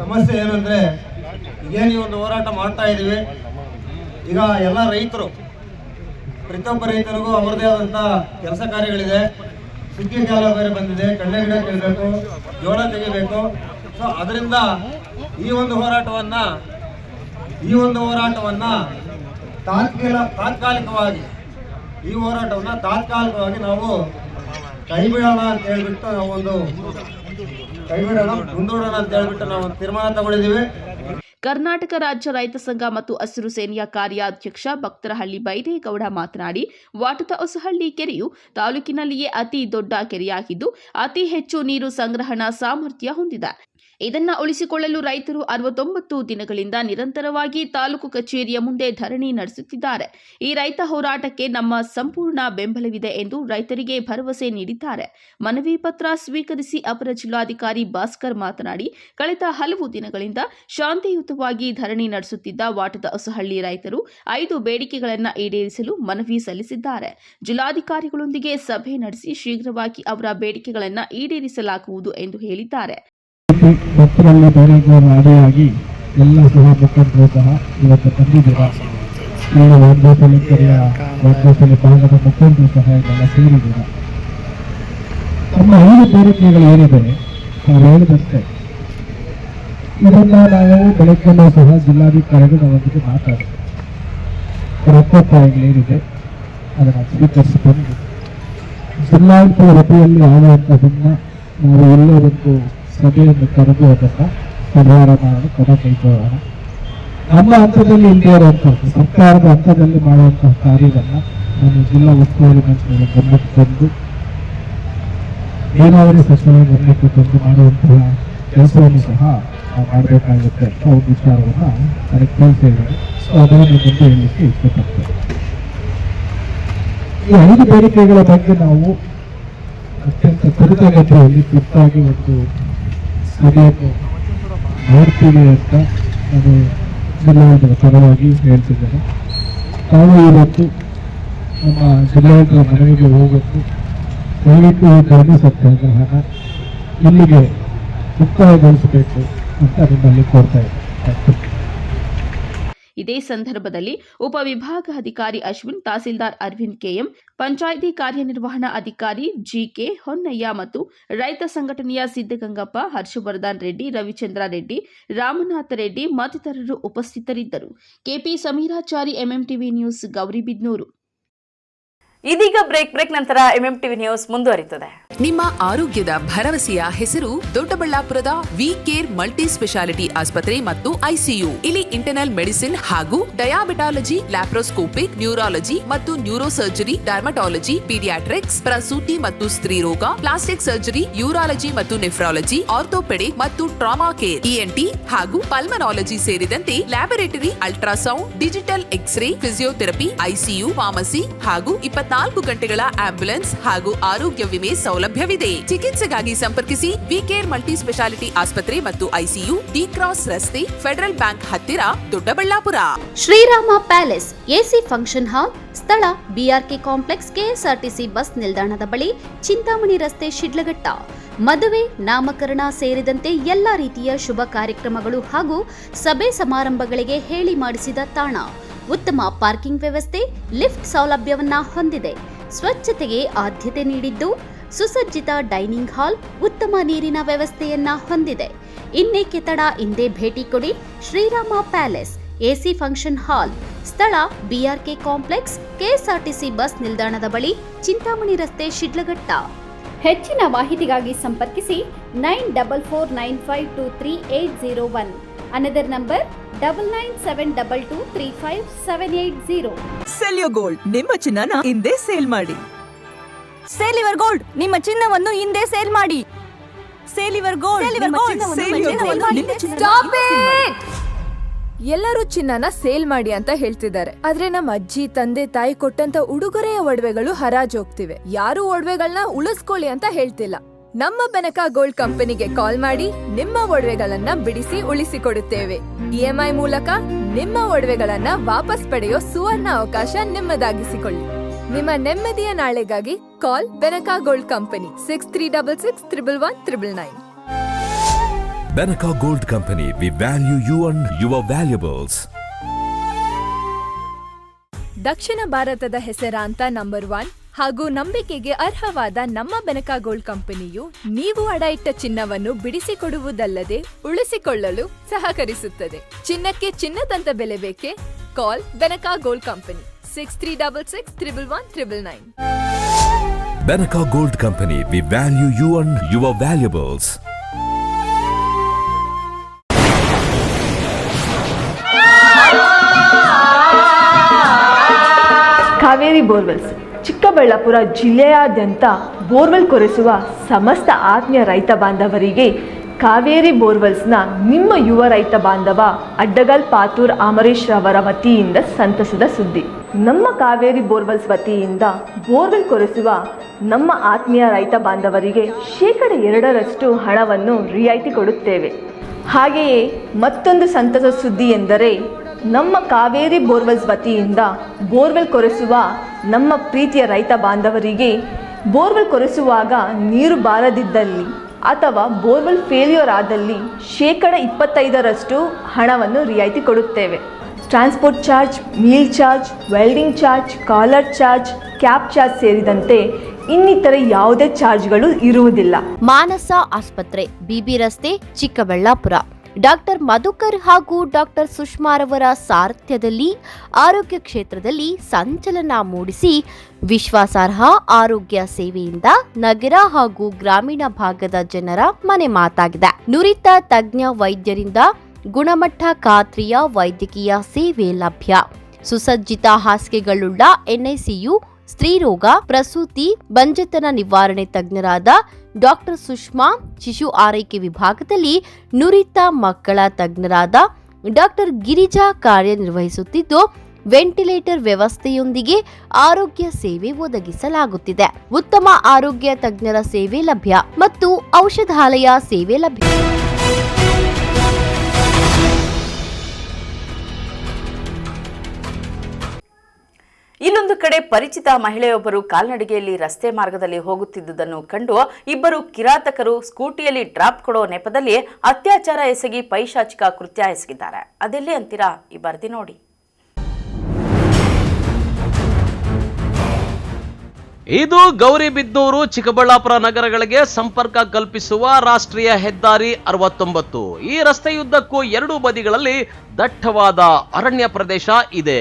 ಸಮಸ್ಯೆ ಏನಂದರೆ ಈಗೇನು ಈ ಒಂದು ಹೋರಾಟ ಮಾಡ್ತಾ ಇದ್ದೀವಿ, ಈಗ ಎಲ್ಲ ರೈತರು ಪ್ರತಿಯೊಬ್ಬ ರೈತರಿಗೂ ಅವರದೇ ಆದಂಥ ಕೆಲಸ ಕಾರ್ಯಗಳಿದೆ. ಸುಗ್ಗಿ ಕಾಲ ಬೇರೆ ಬಂದಿದೆ, ಕಡಲೆ ಗಿಡ ತೆಗಿಬೇಕು, ಜೋಳ ತೆಗಿಬೇಕು. ಸೊ ಅದರಿಂದ ಈ ಒಂದು ಹೋರಾಟವನ್ನು ತಾತ್ಕಾಲಿಕವಾಗಿ ನಾವು ಕೈಬಿಡೋಣ ಅಂತ ಹೇಳ್ಬಿಟ್ಟು ಮುಂದೂಡೋಣ ಅಂತ ಹೇಳ್ಬಿಟ್ಟು ನಾವು ತೀರ್ಮಾನ ತಗೊಂಡಿದ್ದೀವಿ. ಕರ್ನಾಟಕ ರಾಜ್ಯ ರೈತ ಸಂಘ ಮತ್ತು ಹಸಿರು ಸೇನೆಯ ಕಾರ್ಯಾಧ್ಯಕ್ಷ ಭಕ್ತರಹಳ್ಳಿ ಬೈರೇಗೌಡ ಮಾತನಾಡಿ, ವಾಟದ ಹೊಸಹಳ್ಳಿ ಕೆರೆಯು ತಾಲೂಕಿನಲ್ಲಿಯೇ ಅತಿ ದೊಡ್ಡ ಕೆರೆಯಾಗಿದ್ದು ಅತಿ ಹೆಚ್ಚು ನೀರು ಸಂಗ್ರಹಣಾ ಸಾಮರ್ಥ್ಯ ಹೊಂದಿದೆ. ಇದನ್ನು ಉಳಿಸಿಕೊಳ್ಳಲು ರೈತರು 69 ದಿನಗಳಿಂದ ನಿರಂತರವಾಗಿ ತಾಲೂಕು ಕಚೇರಿಯ ಮುಂದೆ ಧರಣಿ ನಡೆಸುತ್ತಿದ್ದಾರೆ. ಈ ರೈತ ಹೋರಾಟಕ್ಕೆ ನಮ್ಮ ಸಂಪೂರ್ಣ ಬೆಂಬಲವಿದೆ ಎಂದು ರೈತರಿಗೆ ಭರವಸೆ ನೀಡಿದ್ದಾರೆ. ಮನವಿ ಪತ್ರ ಸ್ವೀಕರಿಸಿ ಅಪರ ಜಿಲ್ಲಾಧಿಕಾರಿ ಭಾಸ್ಕರ್ ಮಾತನಾಡಿ, ಕಳೆದ ಹಲವು ದಿನಗಳಿಂದ ಶಾಂತಿಯುತವಾಗಿ ಧರಣಿ ನಡೆಸುತ್ತಿದ್ದ ವಾಟದ ಹೊಸಹಳ್ಳಿ ರೈತರು 5 ಬೇಡಿಕೆಗಳನ್ನು ಈಡೇರಿಸಲು ಮನವಿ ಸಲ್ಲಿಸಿದ್ದಾರೆ. ಜಿಲ್ಲಾಧಿಕಾರಿಗಳೊಂದಿಗೆ ಸಭೆ ನಡೆಸಿ ಶೀಘ್ರವಾಗಿ ಅವರ ಬೇಡಿಕೆಗಳನ್ನು ಈಡೇರಿಸಲಾಗುವುದು ಎಂದು ಹೇಳಿದ್ದಾರೆ. ಭಕ್ತರಲ್ಲಿ ಬೇರೆಗೌಡರ ಅಡಿಯಾಗಿ ಎಲ್ಲ ಸಹ ಮುಖಂಡರು ಸಹ ಇವತ್ತು ಬಂದಿದ್ದೀರಾ. ಎಲ್ಲ ವಾಗ್ದೇಶಲ್ಲಿ ಕೆರೆಯ ವಾಗ್ದೇಶಲ್ಲಿ ಭಾಗದ ಮುಖಂಡರು ಸಹ ಇದೆಲ್ಲ ಸೇರಿದ್ದೀರಾ. ನಮ್ಮ 5 ಬೇಡಿಕೆಗಳು ಏನಿದೆ ನಾವು ಹೇಳಿದಂತೆ ಇದನ್ನ ನಾವು ಬೆಳಗ್ಗೆನೂ ಸಹ ಜಿಲ್ಲಾಧಿಕಾರಿಗಳು ನಾವೊಂದಿಗೆ ಮಾತಾಡಿದ್ವಿ. ಒಪ್ಪಂದಗಳೇನಿದೆ ಅದನ್ನು ಸ್ವೀಕರಿಸಿಕೊಂಡು ಜಿಲ್ಲಾಡಳಿತ ವತಿಯಲ್ಲಿ ಆಗುವಂತಹದನ್ನ ನಾವು ಇಲ್ಲೇ ಒಂದು ಸಭೆಯನ್ನು ಕರೆದು ಅದನ್ನು ಪರಿಹಾರ ಮಾಡಲು ಕ್ರಮ ಕೈಗೊಳ್ಳೋಣ. ನಮ್ಮ ಹಂತದಲ್ಲಿ ಇಲ್ಲದೇ ಇರುವಂತಹ ಸರ್ಕಾರದ ಹಂತದಲ್ಲಿ ಮಾಡುವಂತಹ ಕಾರ್ಯವನ್ನು ನಾನು ಜಿಲ್ಲಾ ಉಸ್ತುವಾರಿ ಮಂತ್ರಿಗಳ ಗಮನಕ್ಕೆ ತಂದು ನೀರಾವರಿ ಸಚಿವರ ಗಮನಕ್ಕೆ ತಂದು ಮಾಡುವಂತಹ ಕೆಲಸವನ್ನು ಸಹ ನಾವು ಮಾಡಬೇಕಾಗುತ್ತೆ ಅಂತ ಒಂದು ವಿಚಾರವನ್ನು ನನಗೆ ತಿಳಿಸಿದ್ದಾರೆ. ಸೊ ಅದನ್ನು ಮುಂದೆ ಹೇಳಲಿಕ್ಕೆ ಇಷ್ಟಪಡ್ತೇವೆ. ಈ 5 ಬೇಡಿಕೆಗಳ ಬಗ್ಗೆ ನಾವು ಅತ್ಯಂತ ತ್ವರಿತಗತಿಯಲ್ಲಿ ತುರ್ತಾಗಿ ಒಂದು ಸಭೆಯನ್ನು ಮಾಡ್ತೀವಿ ಅಂತ ನಾನು ಜಿಲ್ಲಾಡಳಿತದ ಪರವಾಗಿ ಹೇಳ್ತಿದ್ದೇನೆ. ತಾವು ಇವತ್ತು ನಮ್ಮ ಜಿಲ್ಲಾಡಳಿತದ ಮನವಿಗೆ ಹೋಗಬೇಕು. ದಯವಿಟ್ಟು ಈ ಧರಣಿ ಸತ್ಯಾಗ್ರಹನ ಇಲ್ಲಿಗೆ ಮುಕ್ತಾಯಗೊಳಿಸಬೇಕು ಅಂತ ನಿಮ್ಮಲ್ಲಿ ಕೋರ್ತಾ ಇದ್ದೇನೆ. ಇದೇ ಸಂದರ್ಭದಲ್ಲಿ ಉಪವಿಭಾಗಾಧಿಕಾರಿ ಅಶ್ವಿನ್, ತಹಸೀಲ್ದಾರ್ ಅರವಿಂದ್ ಕೆಎಂ, ಪಂಚಾಯಿತಿ ಕಾರ್ಯನಿರ್ವಹಣಾ ಅಧಿಕಾರಿ ಜಿಕೆ ಹೊನ್ನಯ್ಯ ಮತ್ತು ರೈತ ಸಂಘಟನೆಯ ಸಿದ್ದಗಂಗಪ್ಪ, ಹರ್ಷವರ್ಧನ್ ರೆಡ್ಡಿ, ರವಿಚಂದ್ರ ರೆಡ್ಡಿ, ರಾಮನಾಥ ರೆಡ್ಡಿ ಮತ್ತಿತರರು ಉಪಸ್ಥಿತರಿದ್ದರು. KP Sameerachari, MMTV news, Gauribidanur. ಇದೀಗ ಬ್ರೇಕ್ ನಂತರ ಎಂಎಂಟಿವಿ ನ್ಯೂಸ್ ಮುಂದುವರಿಯುತ್ತದೆ. ನಿಮ್ಮ ಆರೋಗ್ಯದ ಭರವಸೆಯ ಹೆಸರು ದೊಡ್ಡಬಳ್ಳಾಪುರದ ವಿ ಕೇರ್ ಮಲ್ಟಿ ಸ್ಪೆಷಾಲಿಟಿ ಆಸ್ಪತ್ರೆ ಮತ್ತು ಐಸಿಯು. ಇಲ್ಲಿ ಇಂಟರ್ನಲ್ ಮೆಡಿಸಿನ್ ಹಾಗೂ ಡಯಾಬಿಟಾಲಜಿ, ಲ್ಯಾಪ್ರೋಸ್ಕೋಪಿಕ್, ನ್ಯೂರಾಲಜಿ ಮತ್ತು ನ್ಯೂರೋ ಸರ್ಜರಿ, ಡರ್ಮಟಾಲಜಿ, ಪೀಡಿಯಾಟ್ರಿಕ್ಸ್, ಪ್ರಸೂತಿ ಮತ್ತು ಸ್ತ್ರೀ ರೋಗ, ಪ್ಲಾಸ್ಟಿಕ್ ಸರ್ಜರಿ, ಯೂರಾಲಜಿ ಮತ್ತು ನೆಫ್ರಾಲಜಿ, ಆರ್ಥೋಪೆಡಿಕ್ ಮತ್ತು ಟ್ರಾಮಾ ಕೇರ್, ಇಎನ್ಟಿ ಹಾಗೂ ಪಲ್ಮನಾಲಜಿ ಸೇರಿದಂತೆ laboratory, ultrasound, digital X-ray, physiotherapy, ICU, pharmacy ಹಾಗೂ 24 ಗಂಟೆಗಳ ಆಂಬ್ಯುಲೆನ್ಸ್ ಹಾಗೂ ಆರೋಗ್ಯ ವಿಮೆ ಸೌಲಭ್ಯವಿದೆ. ಚಿಕಿತ್ಸೆಗಾಗಿ ಸಂಪರ್ಕಿಸಿ ವಿ ಕೇರ್ ಮಲ್ಟಿ ಸ್ಪೆಷಾಲಿಟಿ ಆಸ್ಪತ್ರೆ ಮತ್ತು ಐಸಿಯು, ಡಿ ಕ್ರಾಸ್ ರಸ್ತೆ, ಫೆಡರಲ್ ಬ್ಯಾಂಕ್ ಹತ್ತಿರ, Doddaballapura. Srirama Palace AC Function Hall, ಸ್ಥಳ ಬಿಆರ್ಕೆ ಕಾಂಪ್ಲೆಕ್ಸ್, ಕೆಎಸ್ಆರ್ಟಿಸಿ ಬಸ್ ನಿಲ್ದಾಣದ ಬಳಿ, ಚಿಂತಾಮಣಿ ರಸ್ತೆ, ಶಿಡ್ಲಘಟ್ಟ. ಮದುವೆ, ನಾಮಕರಣ ಸೇರಿದಂತೆ ಎಲ್ಲಾ ರೀತಿಯ ಶುಭ ಕಾರ್ಯಕ್ರಮಗಳು ಹಾಗೂ ಸಭೆ ಸಮಾರಂಭಗಳಿಗೆ ಹೇಳಿ ಮಾಡಿಸಿದ ತಾಣ. ಉತ್ತಮ ಪಾರ್ಕಿಂಗ್ ವ್ಯವಸ್ಥೆ, ಲಿಫ್ಟ್ ಸೌಲಭ್ಯವನ್ನ ಹೊಂದಿದೆ. ಸ್ವಚ್ಛತೆಗೆ ಆದ್ಯತೆ ನೀಡಿದ್ದು, ಸುಸಜ್ಜಿತ ಡೈನಿಂಗ್ ಹಾಲ್, ಉತ್ತಮ ನೀರಿನ ವ್ಯವಸ್ಥೆಯನ್ನ ಹೊಂದಿದೆ. ಇನ್ನೇಕೆ ತಡ, ಇಂದೇ ಭೇಟಿ ಕೊಡಿ. Srirama Palace AC Function Hall, ಸ್ಥಳ ಬಿಆರ್ಕೆ ಕಾಂಪ್ಲೆಕ್ಸ್, ಕೆಎಸ್ಆರ್ಟಿಸಿ ಬಸ್ ನಿಲ್ದಾಣದ ಬಳಿ, ಚಿಂತಾಮಣಿ ರಸ್ತೆ, ಶಿಡ್ಲಘಟ್ಟ. ಹೆಚ್ಚಿನ ಮಾಹಿತಿಗಾಗಿ ಸಂಪರ್ಕಿಸಿ 9449523801. Another number 9972235780. ಸೆಲ್ಯೋ ಗೋಲ್ಡ್, ನಿಮ್ಮ ಚಿನ್ನನ ಹಿಂದೆ ಸೇಲ್ ಮಾಡಿ. ಸೇಲಿವರ್ ಗೋಲ್ಡ್, ನಿಮ್ಮ ಚಿನ್ನವನ್ನು ಹಿಂದೆ ಸೇಲ್ ಮಾಡಿ. ಸೇಲಿವರ್ ಗೋಲ್ಡ್, ಎಲ್ಲರೂ ಚಿನ್ನನ ಸೇಲ್ ಮಾಡಿ ಅಂತ ಹೇಳ್ತಿದ್ದಾರೆ. ಆದ್ರೆ ನಮ್ಮ ಅಜ್ಜಿ, ತಂದೆ, ತಾಯಿ ಕೊಟ್ಟಂತ ಉಡುಗೊರೆಯ ಒಡವೆಗಳು ಹರಾಜೋಗ್ತಿವೆ. ಯಾರು ಒಡವೆಗಳನ್ನ ಉಳಿಸ್ಕೊಳ್ಳಿ ಅಂತ ಹೇಳ್ತಿಲ್ಲ. ನಮ್ಮ ಬೆನಕ ಗೋಲ್ಡ್ ಕಂಪನಿಗೆ ಕಾಲ್ ಮಾಡಿ ನಿಮ್ಮ ಒಡವೆಗಳನ್ನ ಬಿಡಿಸಿ ಉಳಿಸಿಕೊಡುತ್ತೇವೆ. ಇಎಂಐ ಮೂಲಕ ನಿಮ್ಮ ಒಡವೆಗಳನ್ನ ವಾಪಸ್ ಪಡೆಯೋ ಸುವರ್ಣ ಅವಕಾಶ ನಿಮ್ಮದಾಗಿಸಿಕೊಳ್ಳಿ. ನಿಮ್ಮ ನೆಮ್ಮದಿಯ ನಾಳೆಗಾಗಿ call Benaka gold company 6366111199. Benaka Gold Company, we value you and your valuables. ದಕ್ಷಿಣ ಭಾರತದ ಹೆಸರಾಂತ ನಂಬರ್ 1 ಹಾಗೂ ನಂಬಿಕೆಗೆ ಅರ್ಹವಾದ ನಮ್ಮ ಬೆನಕ ಗೋಲ್ಡ್ ಕಂಪನಿಯು ನೀವು ಅಡ ಇಟ್ಟ ಚಿನ್ನವನ್ನು ಬಿಡಿಸಿಕೊಡುವುದಲ್ಲದೆ ಉಳಿಸಿಕೊಳ್ಳಲು ಸಹಕರಿಸುತ್ತದೆ. ಚಿನ್ನಕ್ಕೆ ಚಿನ್ನದಂತ ಬೆಲೆ ಬೇಕೆ? Call Benaka gold company 6366111199. Benaka Gold Company, we value you and your valuables. Kaveri borewells Chikkaballapura ಜಿಲ್ಲೆಯಾದ್ಯಂತ ಬೋರ್ವೆಲ್ ಕೊರೆಸುವ ಸಮಸ್ತ ಆತ್ಮೀಯ ರೈತ ಬಾಂಧವರಿಗೆ ಕಾವೇರಿ ಬೋರ್ವೆಲ್ಸ್ನ ನಿಮ್ಮ ಯುವ ರೈತ ಬಾಂಧವ ಅಡ್ಡಗಲ್ ಪಾತೂರ್ ಅಮರೀಶ್ ರವರ ವತಿಯಿಂದ ಸಂತಸದ ಸುದ್ದಿ. ನಮ್ಮ ಕಾವೇರಿ ಬೋರ್ವೆಲ್ಸ್ ವತಿಯಿಂದ ಬೋರ್ವೆಲ್ ಕೊರೆಸುವ ನಮ್ಮ ಆತ್ಮೀಯ ರೈತ ಬಾಂಧವರಿಗೆ 2% ಹಣವನ್ನು ರಿಯಾಯಿತಿ ಕೊಡುತ್ತೇವೆ. ಹಾಗೆಯೇ ಮತ್ತೊಂದು ಸಂತಸ ಸುದ್ದಿ ಎಂದರೆ ನಮ್ಮ ಕಾವೇರಿ ಬೋರ್ವೆಲ್ಸ್ ವತಿಯಿಂದ ಬೋರ್ವೆಲ್ ಕೊರೆಸುವ ನಮ್ಮ ಪ್ರೀತಿಯ ರೈತ ಬಾಂಧವರಿಗೆ ಬೋರ್ವೆಲ್ ಕೊರೆಸುವಾಗ ನೀರು ಬಾರದಿದ್ದಲ್ಲಿ ಅಥವಾ ಬೋರ್ವೆಲ್ ಫೇಲ್ಯೂರ್ ಆದಲ್ಲಿ 25% ಹಣವನ್ನು ರಿಯಾಯಿತಿ ಕೊಡುತ್ತೇವೆ. Transport charge, meal charge, welding charge, collar charge, cab charge ಸೇರಿದಂತೆ ಇನ್ನಿತರೆ ಯಾವುದೇ ಚಾರ್ಜ್ಗಳು ಇರುವುದಿಲ್ಲ. ಮಾನಸ ಆಸ್ಪತ್ರೆ, ಬಿಬಿ ರಸ್ತೆ, ಚಿಕ್ಕಬಳ್ಳಾಪುರ. ಡಾಕ್ಟರ್ ಮಧುಕರ್ ಹಾಗೂ ಡಾಕ್ಟರ್ ಸುಷ್ಮಾರವರ ಸಾರಥ್ಯದಲ್ಲಿ ಆರೋಗ್ಯ ಕ್ಷೇತ್ರದಲ್ಲಿ ಸಂಚಲನ ಮೂಡಿಸಿ ವಿಶ್ವಾಸಾರ್ಹ ಆರೋಗ್ಯ ಸೇವೆಯಿಂದ ನಗರ ಹಾಗೂ ಗ್ರಾಮೀಣ ಭಾಗದ ಜನರ ಮನೆ ಮಾತಾಗಿದೆ. ನುರಿತ ತಜ್ಞ ವೈದ್ಯರಿಂದ ಗುಣಮಟ್ಟ ಖಾತ್ರಿಯ ವೈದ್ಯಕೀಯ ಸೇವೆ ಲಭ್ಯ. ಸುಸಜ್ಜಿತ ಹಾಸಿಗೆಗಳುಳ್ಳ ಎನ್ಐಸಿಯು, ಸ್ತ್ರೀರೋಗ, ಪ್ರಸೂತಿ, ಬಂಜೆತನ ನಿವಾರಣೆ ತಜ್ಞರಾದ ಡಾಕ್ಟರ್ ಸುಷ್ಮಾ, ಶಿಶು ಆರೈಕೆ ವಿಭಾಗದಲ್ಲಿ ನುರಿತ ಮಕ್ಕಳ ತಜ್ಞರಾದ ಡಾಕ್ಟರ್ ಗಿರಿಜಾ ಕಾರ್ಯನಿರ್ವಹಿಸುತ್ತಿದ್ದು, ವೆಂಟಿಲೇಟರ್ ವ್ಯವಸ್ಥೆಯೊಂದಿಗೆ ಆರೋಗ್ಯ ಸೇವೆ ಒದಗಿಸಲಾಗುತ್ತಿದೆ. ಉತ್ತಮ ಆರೋಗ್ಯ ತಜ್ಞರ ಸೇವೆ ಲಭ್ಯ ಮತ್ತು ಔಷಧಾಲಯ ಸೇವೆ ಲಭ್ಯ. ಇಲ್ಲೊಂದು ಕಡೆ ಪರಿಚಿತ ಮಹಿಳೆಯೊಬ್ಬರು ಕಾಲ್ನಡಿಗೆಯಲ್ಲಿ ರಸ್ತೆ ಮಾರ್ಗದಲ್ಲಿ ಹೋಗುತ್ತಿದ್ದುದನ್ನು ಕಂಡು ಇಬ್ಬರು ಕಿರಾತಕರು ಸ್ಕೂಟಿಯಲ್ಲಿ ಡ್ರಾಪ್ ಕೊಡೋ ನೆಪದಲ್ಲಿ ಅತ್ಯಾಚಾರ ಎಸಗಿ ಪೈಶಾಚಿಕ ಕೃತ್ಯ ಎಸಗಿದ್ದಾರೆ. ಅದೆಲ್ಲಿ ಅಂತೀರಾ? ಈ ವರದಿ ನೋಡಿ. ಇದು ಗೌರಿಬಿದನೂರು ಚಿಕ್ಕಬಳ್ಳಾಪುರ ನಗರಗಳಿಗೆ ಸಂಪರ್ಕ ಕಲ್ಪಿಸುವ ರಾಷ್ಟ್ರೀಯ ಹೆದ್ದಾರಿ 69. ಈ ರಸ್ತೆಯುದ್ದಕ್ಕೂ ಎರಡೂ ಬದಿಗಳಲ್ಲಿ ದಟ್ಟವಾದ ಅರಣ್ಯ ಪ್ರದೇಶ ಇದೆ.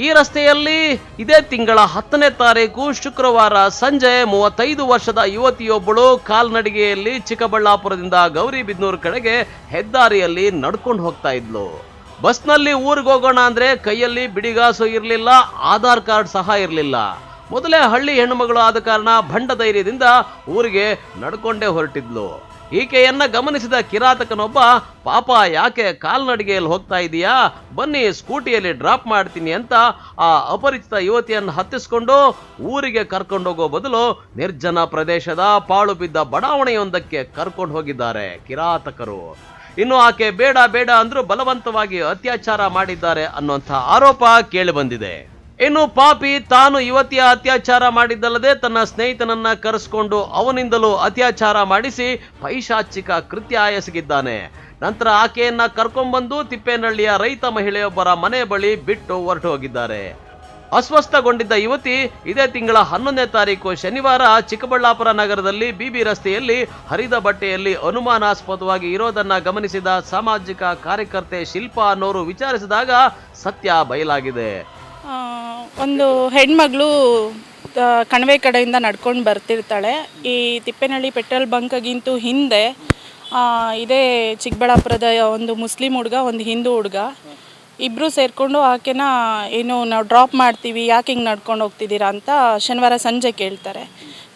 ಈ ರಸ್ತೆಯಲ್ಲಿ ಇದೇ ತಿಂಗಳ 10ನೇ ತಾರೀಕು ಶುಕ್ರವಾರ ಸಂಜೆ 35 ವರ್ಷದ ಯುವತಿಯೊಬ್ಬಳು ಕಾಲ್ನಡಿಗೆಯಲ್ಲಿ ಚಿಕ್ಕಬಳ್ಳಾಪುರದಿಂದ ಗೌರಿಬಿದನೂರು ಕಡೆಗೆ ಹೆದ್ದಾರಿಯಲ್ಲಿ ನಡ್ಕೊಂಡು ಹೋಗ್ತಾ ಇದ್ಲು. ಬಸ್ನಲ್ಲಿ ಊರಿಗೆ ಹೋಗೋಣ ಅಂದ್ರೆ ಕೈಯಲ್ಲಿ ಬಿಡಿಗಾಸು ಇರಲಿಲ್ಲ, ಆಧಾರ್ ಕಾರ್ಡ್ ಸಹ ಇರಲಿಲ್ಲ. ಮೊದಲೇ ಹಳ್ಳಿ ಹೆಣ್ಣುಮಗಳು ಆದ ಕಾರಣ ಭಂಡ ಧೈರ್ಯದಿಂದ ಊರಿಗೆ ನಡ್ಕೊಂಡೇ ಹೊರಟಿದ್ಲು. ಈಕೆಯನ್ನ ಗಮನಿಸಿದ ಕಿರಾತಕನೊಬ್ಬ, ಪಾಪ ಯಾಕೆ ಕಾಲ್ನಡಿಗೆಯಲ್ಲಿ ಹೋಗ್ತಾ ಇದೀಯಾ, ಬನ್ನಿ ಸ್ಕೂಟಿಯಲ್ಲಿ ಡ್ರಾಪ್ ಮಾಡ್ತೀನಿ ಅಂತ ಆ ಅಪರಿಚಿತ ಯುವತಿಯನ್ನು ಹತ್ತಿಸ್ಕೊಂಡು ಊರಿಗೆ ಕರ್ಕೊಂಡೋಗೋ ಬದಲು ನಿರ್ಜನ ಪ್ರದೇಶದ ಪಾಳು ಬಿದ್ದ ಬಡಾವಣೆಯೊಂದಕ್ಕೆ ಕರ್ಕೊಂಡು ಹೋಗಿದ್ದಾರೆ ಕಿರಾತಕರು. ಇನ್ನು ಆಕೆ ಬೇಡ ಬೇಡ ಅಂದ್ರೂ ಬಲವಂತವಾಗಿ ಅತ್ಯಾಚಾರ ಮಾಡಿದ್ದಾರೆ ಅನ್ನುವಂಥ ಆರೋಪ ಕೇಳಿ ಬಂದಿದೆ. ಇನ್ನು ಪಾಪಿ ತಾನು ಯುವತಿಯ ಅತ್ಯಾಚಾರ ಮಾಡಿದ್ದಲ್ಲದೆ ತನ್ನ ಸ್ನೇಹಿತನನ್ನ ಕರೆಸ್ಕೊಂಡು ಅವನಿಂದಲೂ ಅತ್ಯಾಚಾರ ಮಾಡಿಸಿ ಪೈಶಾಚಿಕ ಕೃತ್ಯ ಎಸಗಿದ್ದಾನೆ. ನಂತರ ಆಕೆಯನ್ನ ಕರ್ಕೊಂಡ್ಬಂದು ತಿಪ್ಪೇನಹಳ್ಳಿಯ ರೈತ ಮಹಿಳೆಯೊಬ್ಬರ ಮನೆ ಬಳಿ ಬಿಟ್ಟು ಹೊರಟು ಹೋಗಿದ್ದಾರೆ. ಅಸ್ವಸ್ಥಗೊಂಡಿದ್ದ ಯುವತಿ ಇದೇ ತಿಂಗಳ 11ನೇ ತಾರೀಕು ಶನಿವಾರ ಚಿಕ್ಕಬಳ್ಳಾಪುರ ನಗರದಲ್ಲಿ ಬಿಬಿ ರಸ್ತೆಯಲ್ಲಿ ಹರಿದ ಬಟ್ಟೆಯಲ್ಲಿ ಅನುಮಾನಾಸ್ಪದವಾಗಿ ಇರೋದನ್ನ ಗಮನಿಸಿದ ಸಾಮಾಜಿಕ ಕಾರ್ಯಕರ್ತೆ ಶಿಲ್ಪಾ ಅನ್ನೋರು ವಿಚಾರಿಸಿದಾಗ ಸತ್ಯ ಬಯಲಾಗಿದೆ. ಒಂದು ಹೆಣ್ಮಗಳು ಕಣಿವೆ ಕಡೆಯಿಂದ ನಡ್ಕೊಂಡು ಬರ್ತಿರ್ತಾಳೆ. ಈ ತಿಪ್ಪೇನಹಳ್ಳಿ ಪೆಟ್ರೋಲ್ ಬಂಕ್ಗಿಂತೂ ಹಿಂದೆ ಇದೇ ಚಿಕ್ಕಬಳ್ಳಾಪುರದ ಒಂದು ಮುಸ್ಲಿಂ ಹುಡುಗ, ಒಂದು ಹಿಂದೂ ಹುಡುಗ, ಇಬ್ಬರು ಸೇರಿಕೊಂಡು ಆಕೆನ ಏನು ನಾವು ಡ್ರಾಪ್ ಮಾಡ್ತೀವಿ, ಯಾಕೆ ಹಿಂಗೆ ನಡ್ಕೊಂಡು ಹೋಗ್ತಿದ್ದೀರಾ ಅಂತ ಶನಿವಾರ ಸಂಜೆ ಕೇಳ್ತಾರೆ.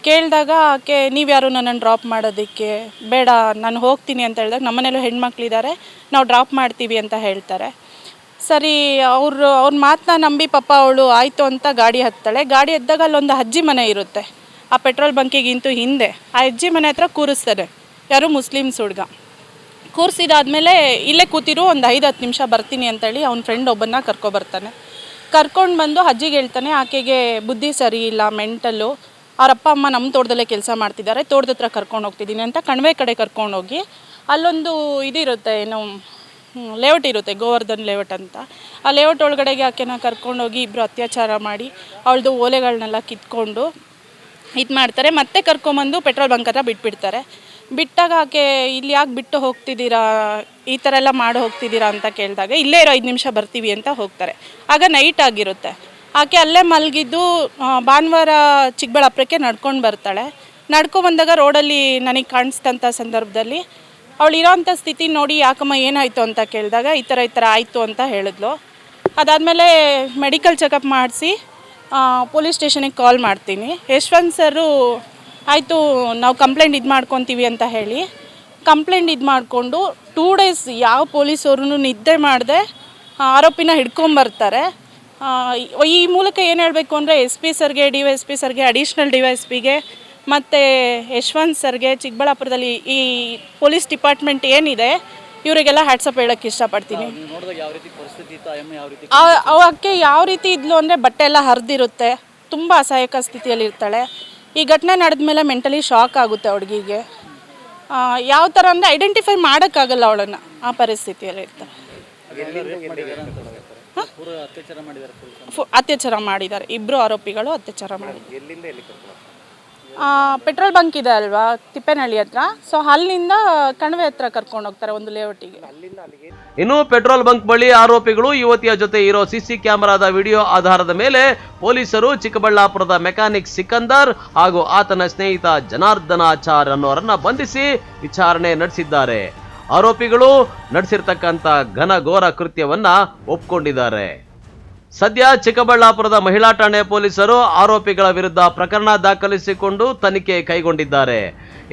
ಕೇಳಿದಾಗ ಆಕೆ ನೀವ್ಯಾರು ನನ್ನನ್ನು ಡ್ರಾಪ್ ಮಾಡೋದಕ್ಕೆ, ಬೇಡ ನಾನು ಹೋಗ್ತೀನಿ ಅಂತ ಹೇಳಿದಾಗ ನಮ್ಮನೇಲೂ ಹೆಣ್ಮಕ್ಳಿದ್ದಾರೆ, ನಾವು ಡ್ರಾಪ್ ಮಾಡ್ತೀವಿ ಅಂತ ಹೇಳ್ತಾರೆ. ಸರಿ, ಅವ್ರ ಮಾತನ್ನ ನಂಬಿ ಪಾಪ ಅವಳು ಆಯಿತು ಅಂತ ಗಾಡಿ ಹತ್ತಾಳೆ. ಗಾಡಿ ಹತ್ತಿದಾಗ ಅಲ್ಲೊಂದು ಅಜ್ಜಿ ಮನೆ ಇರುತ್ತೆ ಆ ಪೆಟ್ರೋಲ್ ಬಂಕಿಗಿಂತೂ ಹಿಂದೆ. ಆ ಅಜ್ಜಿ ಮನೆ ಹತ್ರ ಕೂರಿಸ್ತಾರೆ ಯಾರು ಮುಸ್ಲಿಮ್ಸ್ ಹುಡುಗ. ಕೂರಿಸಿದಾದ್ಮೇಲೆ ಇಲ್ಲೇ ಕೂತಿರು, ಒಂದು 5-10 ನಿಮಿಷ ಬರ್ತೀನಿ ಅಂತೇಳಿ ಅವ್ನ ಫ್ರೆಂಡ್ ಒಬ್ಬನ್ನ ಕರ್ಕೊಬರ್ತಾನೆ. ಕರ್ಕೊಂಡು ಬಂದು ಅಜ್ಜಿಗೆ ಹೇಳ್ತಾನೆ, ಆಕೆಗೆ ಬುದ್ಧಿ ಸರಿ ಇಲ್ಲ, ಮೆಂಟಲ್ಲು, ಅವ್ರ ಅಪ್ಪ ಅಮ್ಮ ನಮ್ಮ ತೋಟದಲ್ಲೇ ಕೆಲಸ ಮಾಡ್ತಿದ್ದಾರೆ, ತೋಟದ ಹತ್ರ ಕರ್ಕೊಂಡು ಹೋಗ್ತಿದ್ದೀನಿ ಅಂತ ಕಣಿವೆ ಕಡೆ ಕರ್ಕೊಂಡೋಗಿ ಅಲ್ಲೊಂದು ಇದಿರುತ್ತೆ, ಏನು ಲೇಔಟ್ ಇರುತ್ತೆ, ಗೋವರ್ಧನ್ ಲೇಔಟ್ ಅಂತ. ಆ ಲೇಔಟ್ ಒಳಗಡೆಗೆ ಆಕೆನ ಕರ್ಕೊಂಡೋಗಿ ಇಬ್ಬರು ಅತ್ಯಾಚಾರ ಮಾಡಿ ಅವಳದು ಓಲೆಗಳನ್ನೆಲ್ಲ ಕಿತ್ಕೊಂಡು ಇದು ಮಾಡ್ತಾರೆ. ಮತ್ತೆ ಕರ್ಕೊಂಬಂದು ಪೆಟ್ರೋಲ್ ಬಂಕ್ ಹತ್ರ ಬಿಟ್ಬಿಡ್ತಾರೆ. ಬಿಟ್ಟಾಗ ಆಕೆ ಇಲ್ಲಿ ಯಾಕೆ ಬಿಟ್ಟು ಹೋಗ್ತಿದ್ದೀರಾ, ಈ ಥರ ಎಲ್ಲ ಮಾಡಿ ಹೋಗ್ತಿದ್ದೀರಾ ಅಂತ ಕೇಳಿದಾಗ ಇಲ್ಲೇ ಇರೋ 5 ನಿಮಿಷ ಬರ್ತೀವಿ ಅಂತ ಹೋಗ್ತಾರೆ. ಆಗ ನೈಟ್ ಆಗಿರುತ್ತೆ. ಆಕೆ ಅಲ್ಲೇ ಮಲಗಿದ್ದು ಭಾನುವಾರ ಚಿಕ್ಕಬಳ್ಳಾಪುರಕ್ಕೆ ನಡ್ಕೊಂಡು ಬರ್ತಾಳೆ. ನಡ್ಕೊಂಬಂದಾಗ ರೋಡಲ್ಲಿ ನನಗೆ ಕಾಣಿಸ್ತಂಥ ಸಂದರ್ಭದಲ್ಲಿ ಅವಳು ಇರೋವಂಥ ಸ್ಥಿತಿ ನೋಡಿ, ಯಾಕಮ್ಮ ಏನಾಯಿತು ಅಂತ ಕೇಳಿದಾಗ ಈ ಥರ ಆಯಿತು ಅಂತ ಹೇಳಿದ್ಲು. ಅದಾದಮೇಲೆ ಮೆಡಿಕಲ್ ಚೆಕಪ್ ಮಾಡಿಸಿ ಪೊಲೀಸ್ ಸ್ಟೇಷನಿಗೆ ಕಾಲ್ ಮಾಡ್ತೀನಿ. ಯಶವಂತ್ ಸರು ಆಯಿತು ನಾವು ಕಂಪ್ಲೇಂಟ್ ಇದು ಮಾಡ್ಕೊತೀವಿ ಅಂತ ಹೇಳಿ ಕಂಪ್ಲೇಂಟ್ ಇದು ಮಾಡಿಕೊಂಡು 2 ಡೇಸ್ ಯಾವ ಪೊಲೀಸವ್ರೂ ನಿದ್ದೆ ಮಾಡದೆ ಆರೋಪಿನ ಹಿಡ್ಕೊಂಬರ್ತಾರೆ. ಈ ಮೂಲಕ ಏನು ಹೇಳಬೇಕು ಅಂದರೆ SP ಸರ್ಗೆ, DYSP ಸರ್ಗೆ, ಅಡಿಷ್ನಲ್ DYSPಗೆ ಮತ್ತು ಯಶವಂತ್ ಸರ್ಗೆ, ಚಿಕ್ಕಬಳ್ಳಾಪುರದಲ್ಲಿ ಈ ಪೊಲೀಸ್ ಡಿಪಾರ್ಟ್ಮೆಂಟ್ ಏನಿದೆ ಇವರಿಗೆಲ್ಲ ಹ್ಯಾಟ್ಸಪ್ ಹೇಳೋಕ್ಕೆ ಇಷ್ಟಪಡ್ತೀನಿ. ಅವಕ್ಕೆ ಯಾವ ರೀತಿ ಇದ್ಲು ಅಂದರೆ ಬಟ್ಟೆ ಎಲ್ಲ ಹರಿದಿರುತ್ತೆ, ತುಂಬ ಅಸಹಾಯಕ ಸ್ಥಿತಿಯಲ್ಲಿ ಇರ್ತಾಳೆ. ಈ ಘಟನೆ ನಡೆದ ಮೇಲೆ ಮೆಂಟಲಿ ಶಾಕ್ ಆಗುತ್ತೆ ಹುಡುಗಿಗೆ. ಯಾವ ಥರ ಅಂದರೆ ಐಡೆಂಟಿಫೈ ಮಾಡೋಕ್ಕಾಗಲ್ಲ ಅವಳನ್ನು, ಆ ಪರಿಸ್ಥಿತಿಯಲ್ಲಿ ಇರ್ತಾಳೆ. ಅತ್ಯಾಚಾರ ಮಾಡಿದ್ದಾರೆ, ಇಬ್ಬರು ಆರೋಪಿಗಳು ಅತ್ಯಾಚಾರ ಮಾಡಿದ್ದಾರೆ. ಪೆಟ್ರೋಲ್ ಬಂಕ್ ಇದೆ ಅಲ್ವಾ ತಿಪ್ಪೇನಹಳ್ಳಿ ಹತ್ರ, ಸೊ ಅಲ್ಲಿಂದ ಕಣಿವೆ ಹತ್ರ ಕರ್ಕೊಂಡು ಹೋಗ್ತಾರೆ ಒಂದು ಲೇಔಟಿಗೆ. ಇನ್ನು ಪೆಟ್ರೋಲ್ ಬಂಕ್ ಬಳಿ ಆರೋಪಿಗಳು ಯುವತಿಯ ಜೊತೆ ಇರೋ CC ಕ್ಯಾಮೆರಾದ ವಿಡಿಯೋ ಆಧಾರದ ಮೇಲೆ ಪೊಲೀಸರು ಚಿಕ್ಕಬಳ್ಳಾಪುರದ ಮೆಕ್ಯಾನಿಕ್ ಸಿಕಂದರ್ ಹಾಗೂ ಆತನ ಸ್ನೇಹಿತ ಜನಾರ್ದನಾಚಾರ್ ಅನ್ನೋರನ್ನ ಬಂಧಿಸಿ ವಿಚಾರಣೆ ನಡೆಸಿದ್ದಾರೆ. ಆರೋಪಿಗಳು ನಡೆಸಿರ್ತಕ್ಕಂಥ ಘನಘೋರ ಕೃತ್ಯವನ್ನ ಒಪ್ಕೊಂಡಿದ್ದಾರೆ. ಸದ್ಯ ಚಿಕ್ಕಬಳ್ಳಾಪುರದ ಮಹಿಳಾ ಠಾಣೆ ಪೊಲೀಸರು ಆರೋಪಿಗಳ ವಿರುದ್ಧ ಪ್ರಕರಣ ದಾಖಲಿಸಿಕೊಂಡು ತನಿಖೆ ಕೈಗೊಂಡಿದ್ದಾರೆ.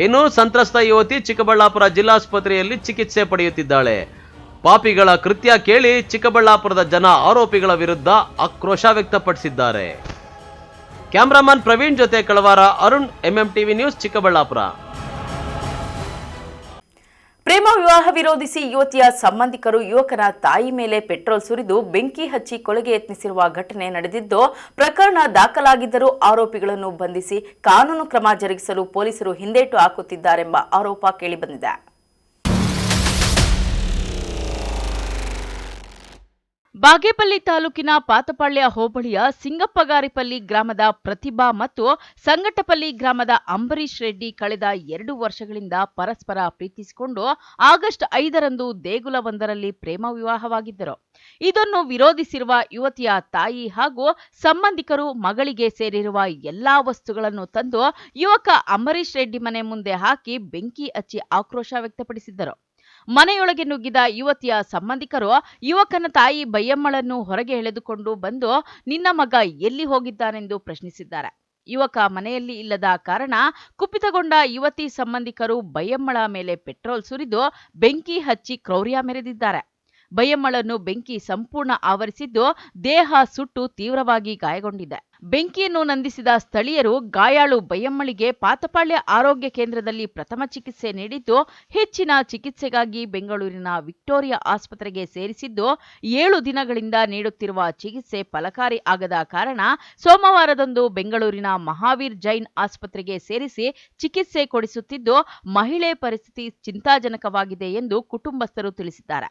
ಇನ್ನು ಸಂತ್ರಸ್ತ ಯುವತಿ ಚಿಕ್ಕಬಳ್ಳಾಪುರ ಜಿಲ್ಲಾಸ್ಪತ್ರೆಯಲ್ಲಿ ಚಿಕಿತ್ಸೆ ಪಡೆಯುತ್ತಿದ್ದಾಳೆ. ಪಾಪಿಗಳ ಕೃತ್ಯ ಕೇಳಿ ಚಿಕ್ಕಬಳ್ಳಾಪುರದ ಜನ ಆರೋಪಿಗಳ ವಿರುದ್ಧ ಆಕ್ರೋಶ ವ್ಯಕ್ತಪಡಿಸಿದ್ದಾರೆ. ಕ್ಯಾಮರಾಮನ್ ಪ್ರವೀಣ್ ಜೊತೆ ಕಳವಾರ ಅರುಣ್, MMTV ನ್ಯೂಸ್, ಚಿಕ್ಕಬಳ್ಳಾಪುರ. ಪ್ರೇಮ ವಿವಾಹ ವಿರೋಧಿಸಿ ಯುವತಿಯ ಸಂಬಂಧಿಕರು ಯುವಕನ ತಾಯಿ ಮೇಲೆ ಪೆಟ್ರೋಲ್ ಸುರಿದು ಬೆಂಕಿ ಹಚ್ಚಿ ಕೊಲೆಗೆ ಯತ್ನಿಸಿರುವ ಘಟನೆ ನಡೆದಿದ್ದು, ಪ್ರಕರಣ ದಾಖಲಾಗಿದ್ದರೂ ಆರೋಪಿಗಳನ್ನು ಬಂಧಿಸಿ ಕಾನೂನು ಕ್ರಮ ಜರುಗಿಸಲು ಪೊಲೀಸರು ಹಿಂದೇಟು ಹಾಕುತ್ತಿದ್ದಾರೆಂಬ ಆರೋಪ ಕೇಳಿಬಂದಿದೆ. ಬಾಗೇಪಲ್ಲಿ ತಾಲೂಕಿನ ಪಾತಪಾಳ್ಯ ಹೋಬಳಿಯ ಸಿಂಗಪ್ಪಗಾರಿಪಲ್ಲಿ ಗ್ರಾಮದ ಪ್ರತಿಭಾ ಮತ್ತು ಸಂಗಟಪಲ್ಲಿ ಗ್ರಾಮದ ಅಂಬರೀಶ್ ರೆಡ್ಡಿ ಕಳೆದ 2 ವರ್ಷಗಳಿಂದ ಪರಸ್ಪರ ಪ್ರೀತಿಸಿಕೊಂಡು ಆಗಸ್ಟ್ 5ರಂದು ದೇಗುಲವೊಂದರಲ್ಲಿ ಪ್ರೇಮ ವಿವಾಹವಾಗಿದ್ದರು. ಇದನ್ನು ವಿರೋಧಿಸಿರುವ ಯುವತಿಯ ತಾಯಿ ಹಾಗೂ ಸಂಬಂಧಿಕರು ಮಗಳಿಗೆ ಸೇರಿರುವ ಎಲ್ಲಾ ವಸ್ತುಗಳನ್ನು ತಂದು ಯುವಕ ಅಂಬರೀಶ್ ರೆಡ್ಡಿ ಮನೆ ಮುಂದೆ ಹಾಕಿ ಬೆಂಕಿ ಹಚ್ಚಿ ಆಕ್ರೋಶ ವ್ಯಕ್ತಪಡಿಸಿದ್ದರು. ಮನೆಯೊಳಗೆ ನುಗ್ಗಿದ ಯುವತಿಯ ಸಂಬಂಧಿಕರು ಯುವಕನ ತಾಯಿ ಬಯ್ಯಮ್ಮಳನ್ನು ಹೊರಗೆ ಎಳೆದುಕೊಂಡು ಬಂದು ನಿನ್ನ ಮಗ ಎಲ್ಲಿ ಹೋಗಿದ್ದಾನೆಂದು ಪ್ರಶ್ನಿಸಿದ್ದಾರೆ. ಯುವಕ ಮನೆಯಲ್ಲಿ ಇಲ್ಲದ ಕಾರಣ ಕುಪಿತಗೊಂಡ ಯುವತಿ ಸಂಬಂಧಿಕರು ಬಯ್ಯಮ್ಮಳ ಮೇಲೆ ಪೆಟ್ರೋಲ್ ಸುರಿದು ಬೆಂಕಿ ಹಚ್ಚಿ ಕ್ರೌರ್ಯ ಮೆರೆದಿದ್ದಾರೆ. ಬಯ್ಯಮ್ಮಳನ್ನು ಬೆಂಕಿ ಸಂಪೂರ್ಣ ಆವರಿಸಿದ್ದು ದೇಹ ಸುಟ್ಟು ತೀವ್ರವಾಗಿ ಗಾಯಗೊಂಡಿದೆ. ಬೆಂಕಿಯನ್ನು ನಂದಿಸಿದ ಸ್ಥಳೀಯರು ಗಾಯಾಳು ಬಯ್ಯಮ್ಮಳಿಗೆ ಪಾತಪಾಳ್ಯ ಆರೋಗ್ಯ ಕೇಂದ್ರದಲ್ಲಿ ಪ್ರಥಮ ಚಿಕಿತ್ಸೆ ನೀಡಿದ್ದು ಹೆಚ್ಚಿನ ಚಿಕಿತ್ಸೆಗಾಗಿ ಬೆಂಗಳೂರಿನ ವಿಕ್ಟೋರಿಯಾ ಆಸ್ಪತ್ರೆಗೆ ಸೇರಿಸಿದ್ದು 7 ದಿನಗಳಿಂದ ನೀಡುತ್ತಿರುವ ಚಿಕಿತ್ಸೆ ಫಲಕಾರಿ ಆಗದ ಕಾರಣ ಸೋಮವಾರದಂದು ಬೆಂಗಳೂರಿನ ಮಹಾವೀರ್ ಜೈನ್ ಆಸ್ಪತ್ರೆಗೆ ಸೇರಿಸಿ ಚಿಕಿತ್ಸೆ ಕೊಡಿಸುತ್ತಿದ್ದು ಮಹಿಳೆ ಪರಿಸ್ಥಿತಿ ಚಿಂತಾಜನಕವಾಗಿದೆ ಎಂದು ಕುಟುಂಬಸ್ಥರು ತಿಳಿಸಿದ್ದಾರೆ.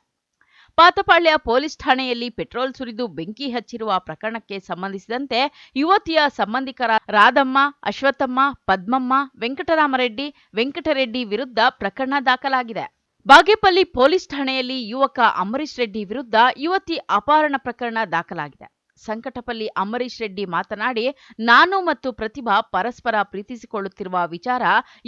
ಪಾತಪಾಳ್ಯ ಪೊಲೀಸ್ ಠಾಣೆಯಲ್ಲಿ ಪೆಟ್ರೋಲ್ ಸುರಿದು ಬೆಂಕಿ ಹಚ್ಚಿರುವ ಪ್ರಕರಣಕ್ಕೆ ಸಂಬಂಧಿಸಿದಂತೆ ಯುವತಿಯ ಸಂಬಂಧಿಕರ ರಾಧಮ್ಮ, ಅಶ್ವತ್ಥಮ್ಮ, ಪದ್ಮಮ್ಮ, ವೆಂಕಟರೆಡ್ಡಿ ವಿರುದ್ಧ ಪ್ರಕರಣ ದಾಖಲಾಗಿದೆ. ಬಾಗೇಪಲ್ಲಿ ಪೊಲೀಸ್ ಠಾಣೆಯಲ್ಲಿ ಯುವಕ ಅಂಬರೀಶ್ ರೆಡ್ಡಿ ವಿರುದ್ಧ ಯುವತಿ ಅಪಹರಣ ಪ್ರಕರಣ ದಾಖಲಾಗಿದೆ. ಸಂಕಟಪಲ್ಲಿ ಅಂಬರೀಶ್ ರೆಡ್ಡಿ ಮಾತನಾಡಿ, ನಾನು ಮತ್ತು ಪ್ರತಿಭಾ ಪರಸ್ಪರ ಪ್ರೀತಿಸಿಕೊಳ್ಳುತ್ತಿರುವ ವಿಚಾರ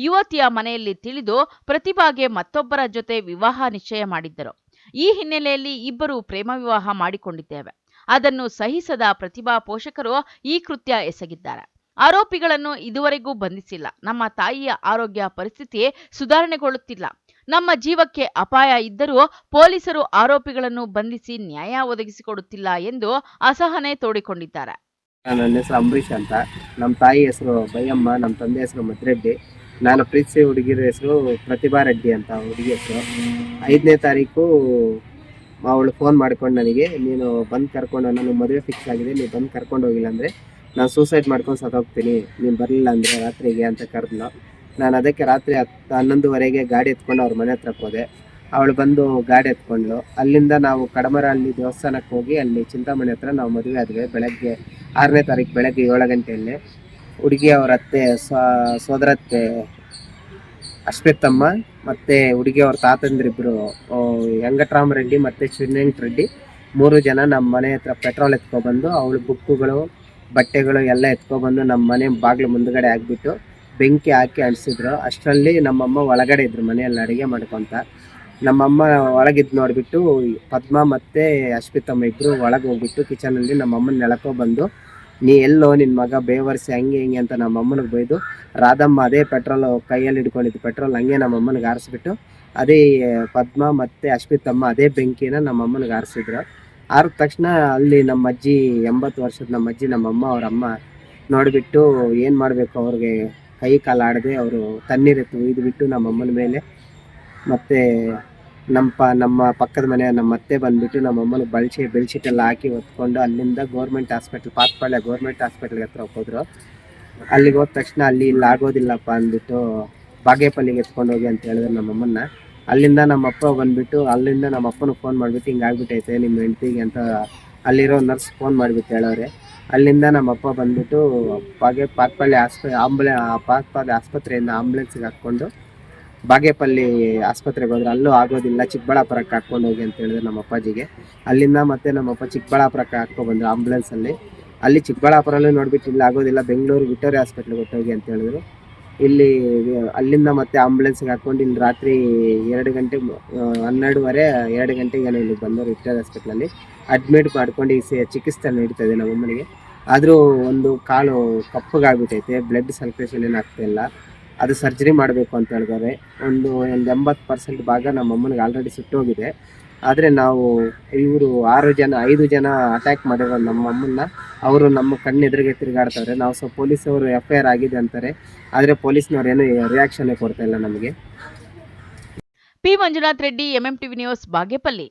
ಯುವತಿಯ ಮನೆಯಲ್ಲಿ ತಿಳಿದು ಪ್ರತಿಭಾಗೆ ಮತ್ತೊಬ್ಬರ ಜೊತೆ ವಿವಾಹ ನಿಶ್ಚಯ ಮಾಡಿದ್ದರು. ಈ ಹಿನ್ನೆಲೆಯಲ್ಲಿ ಇಬ್ಬರು ಪ್ರೇಮ ವಿವಾಹ ಮಾಡಿಕೊಂಡಿದ್ದೇವೆ. ಅದನ್ನು ಸಹಿಸದ ಪ್ರತಿಭಾ ಪೋಷಕರು ಈ ಕೃತ್ಯ ಎಸಗಿದ್ದಾರೆ. ಆರೋಪಿಗಳನ್ನು ಇದುವರೆಗೂ ಬಂಧಿಸಿಲ್ಲ. ನಮ್ಮ ತಾಯಿಯ ಆರೋಗ್ಯ ಪರಿಸ್ಥಿತಿ ಸುಧಾರಣೆಗೊಳ್ಳುತ್ತಿಲ್ಲ. ನಮ್ಮ ಜೀವಕ್ಕೆ ಅಪಾಯ ಇದ್ದರೂ ಪೊಲೀಸರು ಆರೋಪಿಗಳನ್ನು ಬಂಧಿಸಿ ನ್ಯಾಯ ಒದಗಿಸಿಕೊಡುತ್ತಿಲ್ಲ ಎಂದು ಅಸಹನೆ ತೋಡಿಕೊಂಡಿದ್ದಾರೆ. ನನ್ನ ಹೆಸರು ಅಂಬರೀಶ್ ಅಂತ. ನಮ್ಮ ತಾಯಿ ಹೆಸರು ಬಯ್ಯಮ್ಮ, ನಮ್ಮ ತಂದೆ ಹೆಸರು ಮದ್ರೆಡ್ಡಿ. ನಾನು ಪ್ರೀತಿಸಿ ಹುಡುಗಿರ ಹೆಸರು ಪ್ರತಿಭಾ ರೆಡ್ಡಿ ಅಂತ ಹುಡುಗಿ ಹೆಸರು. 5ನೇ ತಾರೀಕು ಅವಳು ಫೋನ್ ಮಾಡ್ಕೊಂಡು ನನಗೆ, ನೀನು ಬಂದು ಕರ್ಕೊಂಡು, ನನಗೆ ಮದುವೆ ಫಿಕ್ಸ್ ಆಗಿದೆ, ನೀವು ಬಂದು ಕರ್ಕೊಂಡು ಹೋಗಿಲ್ಲ ಅಂದರೆ ನಾನು ಸೂಸೈಡ್ ಮಾಡ್ಕೊಂಡು ಸತ್ತೋಗ್ತೀನಿ, ನೀನು ಬರಲಿಲ್ಲ ಅಂದರೆ ರಾತ್ರಿಗೆ ಅಂತ ಕರೆದ್ಲು. ನಾನು ಅದಕ್ಕೆ ರಾತ್ರಿ 11:30ಗೆ ಗಾಡಿ ಎತ್ಕೊಂಡು ಅವ್ರ ಮನೆ ಹತ್ರಕ್ಕೆ ಹೋದೆ. ಅವಳು ಬಂದು ಗಾಡಿ ಎತ್ಕೊಂಡ್ಳು. ಅಲ್ಲಿಂದ ನಾವು ಕಡಮರಹಳ್ಳಿ ದೇವಸ್ಥಾನಕ್ಕೆ ಹೋಗಿ ಅಲ್ಲಿ ಚಿಂತಾಮಣಿ ಹತ್ರ ನಾವು ಮದುವೆ ಆದ್ವಿ. ಬೆಳಗ್ಗೆ 6ನೇ ತಾರೀಕು ಬೆಳಗ್ಗೆ 7 ಗಂಟೆಯಲ್ಲಿ. ಹುಡುಗಿ ಅವ್ರ ಅತ್ತೆ ಸೋದರತ್ತೆ ಅಶ್ವತ್ಥಮ್ಮ ಮತ್ತು ಹುಡುಗಿ ಅವ್ರ ತಾತಂದ್ರಿಬ್ಬರು ವೆಂಕಟರಾಮರೆಡ್ಡಿ ಮತ್ತು ರೆಡ್ಡಿ 3 ಜನ ನಮ್ಮ ಮನೆ ಹತ್ರ ಪೆಟ್ರೋಲ್ ಎತ್ಕೊಬಂದು ಅವಳು ಬುಕ್ಕುಗಳು ಬಟ್ಟೆಗಳು ಎಲ್ಲ ಎತ್ಕೊಬಂದು ನಮ್ಮ ಮನೆ ಬಾಗಿಲು ಮುಂದುಗಡೆ ಆಗಿಬಿಟ್ಟು ಬೆಂಕಿ ಹಾಕಿ ಅಂಟಿಸಿದ್ರು. ಅಷ್ಟರಲ್ಲಿ ನಮ್ಮಮ್ಮ ಒಳಗಡೆ ಇದ್ರು ಮನೆಯಲ್ಲಿ ಅಡುಗೆ ಮಾಡ್ಕೊತ. ನಮ್ಮಮ್ಮ ಒಳಗಿದ್ದು ನೋಡಿಬಿಟ್ಟು ಪದ್ಮ ಮತ್ತು ಅಶ್ವತ್ಥಮ್ಮ ಇಬ್ಬರು ಒಳಗೆ ಹೋಗ್ಬಿಟ್ಟು ಕಿಚನಲ್ಲಿ ನಮ್ಮಮ್ಮನ ನೆಲಕೊಬಂದು, ನೀ ಎಲ್ಲೋ ನಿನ್ನ ಮಗ ಬೇವರ್ಸಿ ಹಂಗೆ ಹಿಂಗೆ ಅಂತ ನಮ್ಮಮ್ಮನಿಗೆ ಬೈದು, ರಾಧಮ್ಮ ಅದೇ ಪೆಟ್ರೋಲ್ ಕೈಯಲ್ಲಿ ಹಿಡ್ಕೊಂಡಿದ್ದು ಪೆಟ್ರೋಲ್ ಹಂಗೆ ನಮ್ಮಮ್ಮನಿಗೆ ಆರಿಸ್ಬಿಟ್ಟು, ಅದೇ ಪದ್ಮ ಮತ್ತು ಅಶ್ವತ್ಥಮ್ಮ ಅದೇ ಬೆಂಕಿನ ನಮ್ಮಮ್ಮನಿಗೆ ಆರಿಸಿದ್ರು. ಆರಿದ ತಕ್ಷಣ ಅಲ್ಲಿ ನಮ್ಮ ಅಜ್ಜಿ 80 ವರ್ಷದ ನಮ್ಮ ಅಜ್ಜಿ ನಮ್ಮಮ್ಮ ಅವರಮ್ಮ ನೋಡಿಬಿಟ್ಟು ಏನು ಮಾಡಬೇಕು, ಅವ್ರಿಗೆ ಕೈ ಕಾಲು ಆಡದೆ ಅವರು ತಣ್ಣೀರೆತ್ತು ಒಯ್ದುಬಿಟ್ಟು ನಮ್ಮಮ್ಮನ ಮೇಲೆ, ಮತ್ತು ನಮ್ಮ ಪಕ್ಕದ ಮನೆ ನಮ್ಮ ಅತ್ತೆ ಬಂದುಬಿಟ್ಟು ನಮ್ಮಮ್ಮನಿಗೆ ಬೆಳ್ಶೀಟೆಲ್ಲ ಹಾಕಿ ಹೊತ್ಕೊಂಡು ಅಲ್ಲಿಂದ ಗೌರ್ಮೆಂಟ್ ಹಾಸ್ಪಿಟ್ಲ್ ಪಾತಪಾಳ್ಯ ಗೌರ್ಮೆಂಟ್ ಹಾಸ್ಪಿಟ್ಲ್ಗೆ ಹತ್ರ ಹೋದ್ರು. ಅಲ್ಲಿಗೆ ಹೋದ ತಕ್ಷಣ ಅಲ್ಲಿ ಇಲ್ಲಿ ಆಗೋದಿಲ್ಲಪ್ಪ ಅಂದ್ಬಿಟ್ಟು ಬಾಗೇಪಲ್ಲಿಗೆ ಎತ್ಕೊಂಡು ಹೋಗಿ ಅಂತ ಹೇಳಿದ್ರು ನಮ್ಮಮ್ಮನ್ನ. ಅಲ್ಲಿಂದ ನಮ್ಮಪ್ಪ ಬಂದುಬಿಟ್ಟು ಅಲ್ಲಿಂದ ನಮ್ಮ ಅಪ್ಪನಿಗೆ ಫೋನ್ ಮಾಡಿಬಿಟ್ಟು ಹಿಂಗೆ ಆಗ್ಬಿಟ್ಟೈತೆ ನಿಮ್ಮ ಹೆಂಡ್ತಿಗೆ ಅಂತ ಅಲ್ಲಿರೋ ನರ್ಸ್ ಫೋನ್ ಮಾಡಿಬಿಟ್ಟು ಹೇಳೋರೆ. ಅಲ್ಲಿಂದ ನಮ್ಮಪ್ಪ ಬಂದುಬಿಟ್ಟು ಪಾತಪಾಳ್ಯ ಆಸ್ಪತ್ರೆಯಿಂದ ಆಂಬುಲೆನ್ಸಿಗೆ ಹಾಕ್ಕೊಂಡು ಬಾಗೇಪಲ್ಲಿ ಆಸ್ಪತ್ರೆಗೆ ಹೋದ್ರೆ ಅಲ್ಲೂ ಆಗೋದಿಲ್ಲ, ಚಿಕ್ಕಬಳ್ಳಾಪುರಕ್ಕೆ ಹಾಕ್ಕೊಂಡು ಹೋಗಿ ಅಂತ ಹೇಳಿದ್ರು ನಮ್ಮ ಅಪ್ಪಾಜಿಗೆ. ಅಲ್ಲಿಂದ ಮತ್ತೆ ನಮ್ಮಪ್ಪ ಚಿಕ್ಕಬಳ್ಳಾಪುರಕ್ಕೆ ಹಾಕ್ಕೊಬಂದ್ರು ಆಂಬುಲೆನ್ಸಲ್ಲಿ. ಅಲ್ಲಿ ಚಿಕ್ಕಬಳ್ಳಾಪುರಲ್ಲೂ ನೋಡಿಬಿಟ್ಟು ಇಲ್ಲಿ ಆಗೋದಿಲ್ಲ, ಬೆಂಗಳೂರು ವಿಕ್ಟೋರಿಯಾ ಹಾಸ್ಪಿಟ್ಲಿಗೆ ಹೊಟ್ಟೋಗಿ ಅಂತ ಹೇಳಿದ್ರು. ಇಲ್ಲಿ ಅಲ್ಲಿಂದ ಮತ್ತೆ ಆಂಬುಲೆನ್ಸ್ಗೆ ಹಾಕ್ಕೊಂಡು ಇಲ್ಲಿ ರಾತ್ರಿ 2 ಗಂಟೆ 12:30 2 ಗಂಟೆಗೆ ಇಲ್ಲಿ ಬಂದವರು ವಿಕ್ಟೋರಿಯಾ ಹಾಸ್ಪಿಟ್ಲಲ್ಲಿ ಅಡ್ಮಿಟ್ ಮಾಡ್ಕೊಂಡು ಈ ಚಿಕಿತ್ಸೆ ನೀಡ್ತಾಯಿದೆ ನಮ್ಮಮ್ಮನಿಗೆ. ಆದರೂ ಒಂದು ಕಾಲು ಕಪ್ಪಗಾಗ್ಬಿಟ್ಟೈತೆ, ಬ್ಲಡ್ ಸರ್ಕ್ಯುಲೇಷನ್ ಏನಾಗ್ತಾಯಿಲ್ಲ, ಅದು ಸರ್ಜರಿ ಮಾಡಬೇಕು ಅಂತ ಹೇಳಿದ್ದಾರೆ. ಒಂದು 80% ಭಾಗ ನಮ್ಮಮ್ಮನಿಗೆ ಆಲ್ರೆಡಿ ಸುಟ್ಟೋಗಿದೆ. ಆದರೆ ನಾವು ಇವರು 5 ಜನ ಅಟ್ಯಾಕ್ ಮಾಡಿರೋ ನಮ್ಮಮ್ಮನ್ನ, ಅವರು ನಮ್ಮ ಕಣ್ಣೆದುರಿಗೆ ತಿರುಗಾಡ್ತಾರೆ. ನಾವು ಪೊಲೀಸವರು FIR ಆಗಿದೆ ಅಂತಾರೆ, ಆದರೆ ಪೊಲೀಸ್ನವ್ರು ಏನು ರಿಯಾಕ್ಷನ್ ಕೊಡ್ತಾ ಇಲ್ಲ ನಮಗೆ. P Manjunath Reddy, MMTV news, Bagepalli.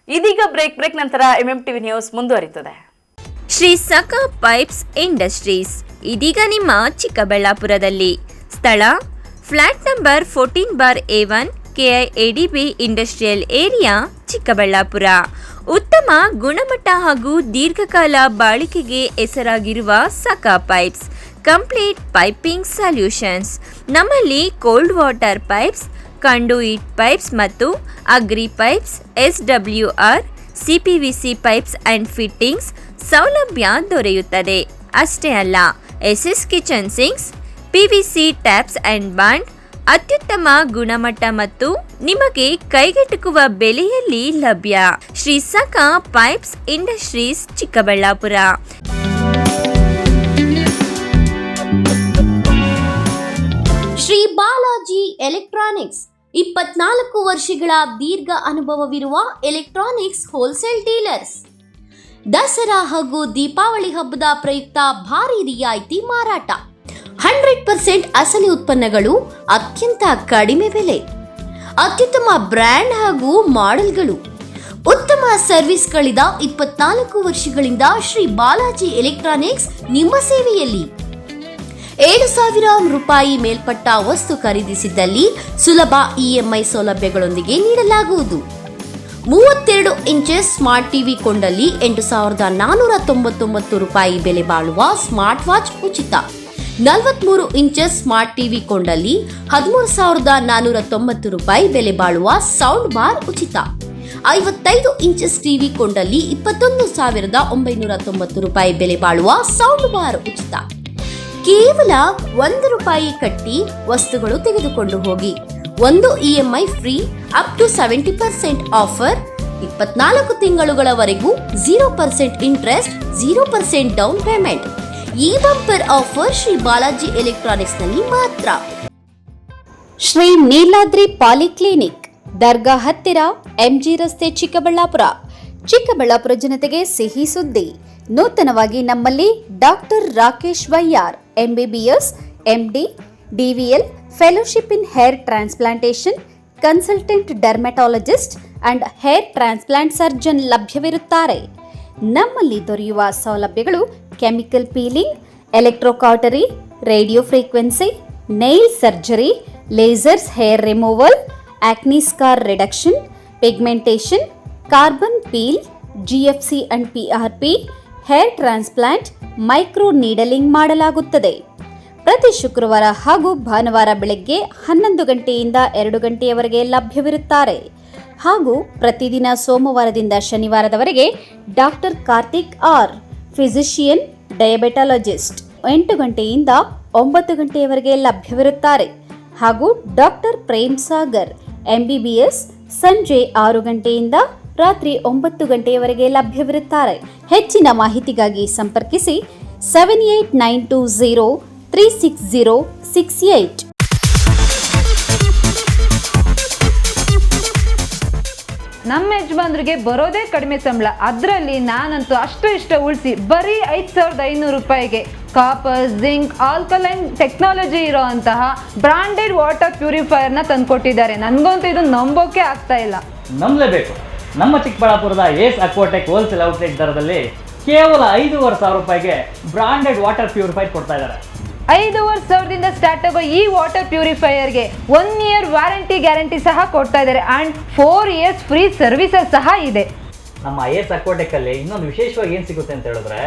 ಇದೀಗ ಬ್ರೇಕ್ ನಂತರ MMTV ನ್ಯೂಸ್ ಮುಂದುವರಿಯುತ್ತದೆ. ಶ್ರೀ ಸಖಾ ಪೈಪ್ಸ್ ಇಂಡಸ್ಟ್ರೀಸ್ ಇದೀಗ ನಿಮ್ಮ ಚಿಕ್ಕಬಳ್ಳಾಪುರದಲ್ಲಿ. ಸ್ಥಳ flat number 14/A1, KIADB industrial area Chikkaballapur. ಉತ್ತಮ ಗುಣಮಟ್ಟ ಹಾಗೂ ದೀರ್ಘಕಾಲ ಬಾಳಿಕೆಗೆ ಹೆಸರಾಗಿರುವ Sakha pipes complete piping solutions. ನಮ್ಮಲ್ಲಿ cold water pipes, conduit pipes ಮತ್ತು agri pipes, SWR, CPVC pipes and fittings ಸೌಲಭ್ಯ ದೊರೆಯುತ್ತದೆ. ಅಷ್ಟೇ ಅಲ್ಲ, SS kitchen sinks, PVC taps and bond ಅತ್ಯುತ್ತಮ ಗುಣಮಟ್ಟ ಮತ್ತು ನಿಮಗೆ ಕೈಗೆಟುಕುವ ಬೆಲೆಯಲ್ಲಿ ಲಭ್ಯ. Shri Sakha pipes industries Chikkaballapur. Shri Balaji electronics 24 ವರ್ಷಗಳ ದೀರ್ಘ ಅನುಭವವಿರುವ ಎಲೆಕ್ಟ್ರಾನಿಕ್ಸ್ ಹೋಲ್ಸೇಲ್ ಡೀಲರ್ಸ್. ದಸರಾ ಹಾಗೂ ದೀಪಾವಳಿ ಹಬ್ಬದ ಪ್ರಯುಕ್ತ ಭಾರಿ ರಿಯಾಯಿತಿ ಮಾರಾಟ. 100% ಅಸಲಿ ಉತ್ಪನ್ನಗಳು, ಅತ್ಯಂತ ಕಡಿಮೆ ಬೆಲೆ, ಅತ್ಯುತ್ತಮ ಬ್ರ್ಯಾಂಡ್ ಹಾಗೂ ಮಾಡೆಲ್ಗಳು, ಉತ್ತಮ ಸರ್ವಿಸ್ಗಳಿದ 24 ವರ್ಷಗಳಿಂದ ಶ್ರೀ ಬಾಲಾಜಿ ಎಲೆಕ್ಟ್ರಾನಿಕ್ಸ್ ನಿಮ್ಮ ಸೇವೆಯಲ್ಲಿ. 7,000 ರೂಪಾಯಿ ಮೇಲ್ಪಟ್ಟ ವಸ್ತು ಖರೀದಿಸಿದ್ದಲ್ಲಿ ಸುಲಭ EMI ಸೌಲಭ್ಯಗಳೊಂದಿಗೆ ನೀಡಲಾಗುವುದು. 32 ಇಂಚಸ್ ಸ್ಮಾರ್ಟ್ ಟಿವಿ ಕೊಂಡಲ್ಲಿ 8,499 ರೂಪಾಯಿ ಬೆಲೆ ಬಾಳುವ ಸ್ಮಾರ್ಟ್ ವಾಚ್ ಉಚಿತ. 43 ಇಂಚಸ್ ಸ್ಮಾರ್ಟ್ ಟಿವಿ ಕೊಂಡಲ್ಲಿ 13,490 ರೂಪಾಯಿ ಬೆಲೆ ಬಾಳುವ ಸೌಂಡ್ ಬಾರ್ ಉಚಿತ. 55 ಇಂಚಸ್ ಟಿವಿ ಕೊಂಡಲ್ಲಿ 21,990 ರೂಪಾಯಿ ಬೆಲೆ ಬಾಳುವ ಸೌಂಡ್ ಬಾರ್ ಉಚಿತ. ಕೇವಲ 1 ರೂಪಾಯಿ ಕಟ್ಟಿ ವಸ್ತುಗಳು ತೆಗೆದುಕೊಂಡು ಹೋಗಿ. 1 EMI free up to 70% offer. 24 ತಿಂಗಳುಗಳವರೆಗೂ 0% ಇಂಟ್ರೆಸ್ಟ್, 0% ಡೌನ್ ಪೇಮೆಂಟ್. ಈ bumper offer Shri Balaji electronics ನಲ್ಲಿ ಮಾತ್ರ. ಶ್ರೀ ನೀಲಾದ್ರಿ ಪಾಲಿಕ್ಲಿನಿಕ್, ದರ್ಗಾ ಹತ್ತಿರ, MG ರಸ್ತೆ, ಚಿಕ್ಕಬಳ್ಳಾಪುರ. ಚಿಕ್ಕಬಳ್ಳಾಪುರ ಜನತೆಗೆ ಸಿಹಿ ಸುದ್ದಿ. ನೂತನವಾಗಿ ನಮ್ಮಲ್ಲಿ doctor Rakesh Vaiyar MBBS, MD, DVL, fellowship in hair transplantation, consultant dermatologist and hair transplant surgeon ಲಭ್ಯವಿರುತ್ತಾರೆ. ನಮ್ಮಲ್ಲಿ ದೊರೆಯುವ ಸೌಲಭ್ಯಗಳು chemical peeling, electrocautery, radio frequency, nail surgery, lasers hair removal, acne scar reduction, pigmentation, carbon peel, GFC and PRP, hair transplant, micro needling ಮಾಡಲಾಗುತ್ತದೆ. ಪ್ರತಿ ಶುಕ್ರವಾರ ಹಾಗೂ ಭಾನುವಾರ ಬೆಳಗ್ಗೆ 11 ಗಂಟೆಯಿಂದ 2 ಗಂಟೆಯವರೆಗೆ ಲಭ್ಯವಿರುತ್ತಾರೆ. ಹಾಗೂ ಪ್ರತಿದಿನ ಸೋಮವಾರದಿಂದ ಶನಿವಾರದವರೆಗೆ ಡಾಕ್ಟರ್ ಕಾರ್ತಿಕ್ ಆರ್, ಫಿಸಿಷಿಯನ್, ಡಯಾಬೆಟಾಲಜಿಸ್ಟ್ 8 ಗಂಟೆಯಿಂದ 9 ಗಂಟೆಯವರೆಗೆ ಲಭ್ಯವಿರುತ್ತಾರೆ. ಹಾಗೂ ಡಾಕ್ಟರ್ ಪ್ರೇಮ್ ಸಾಗರ್ MBBS ಸಂಜೆ 6 ಗಂಟೆಯಿಂದ ರಾತ್ರಿ 9 ಗಂಟೆಯವರೆಗೆ ಲಭ್ಯವಿರುತ್ತಾರೆ. ಹೆಚ್ಚಿನ ಮಾಹಿತಿಗಾಗಿ ಸಂಪರ್ಕಿಸಿ 7892036068. ನಮ್ಮ ಯಜಮಾನ್ರಿಗೆ ಬರೋದೇ ಕಡಿಮೆ ಸಂಬಳ, ಅದರಲ್ಲಿ ನಾನಂತೂ ಅಷ್ಟು ಇಷ್ಟ ಉಳಿಸಿ ಬರೀ 5,500 ರೂಪಾಯಿಗೆ ಕಾಪರ್, ಜಿಂಕ್, ಆಲ್ಕಲೈನ್ ಟೆಕ್ನಾಲಜಿ ಇರೋ ಅಂತಹ ಬ್ರಾಂಡೆಡ್ ವಾಟರ್ ಪ್ಯೂರಿಫೈಯರ್ನ ತಂದುಕೊಟ್ಟಿದ್ದಾರೆ. ನನಗಂತೂ ಇದು ನಂಬೋಕೆ ಆಗ್ತಾ ಇಲ್ಲ. ನಂಬಲೇಬೇಕು. ನಮ್ಮ ಚಿಕ್ಕಬಳ್ಳಾಪುರದ ಏಸ್ ಅಕ್ವಾಟೆಕ್ ಹೋಲ್ಸೇಲ್ ಔಟ್ಲೆಟ್ ದರದಲ್ಲಿ ಕೇವಲ 5,500 ರೂಪಾಯಿಗೆ ಬ್ರಾಂಡೆಡ್ ವಾಟರ್ ಪ್ಯೂರಿಫೈರ್ ಕೊಡ್ತಾ ಇದ್ದಾರೆ. 5,500ದಿಂದ ಸ್ಟಾರ್ಟ್ ಆಗೋ ಈ ವಾಟರ್ ಪ್ಯೂರಿಫೈಯರ್ಗೆ 1 ಇಯರ್ ವಾರಂಟಿ ಗ್ಯಾರಂಟಿ ಸಹ ಕೊಡ್ತಾ ಇದ್ದಾರೆ ಆ್ಯಂಡ್ 4 ಇಯರ್ಸ್ ಫ್ರೀ ಸರ್ವಿಸಸ್ ಸಹ ಇದೆ. ನಮ್ಮ ಏಸ್ ಅಕ್ವಾಟೆಕಲ್ಲಿ ಇನ್ನೊಂದು ವಿಶೇಷವಾಗಿ ಏನು ಸಿಗುತ್ತೆ ಅಂತ ಹೇಳಿದ್ರೆ,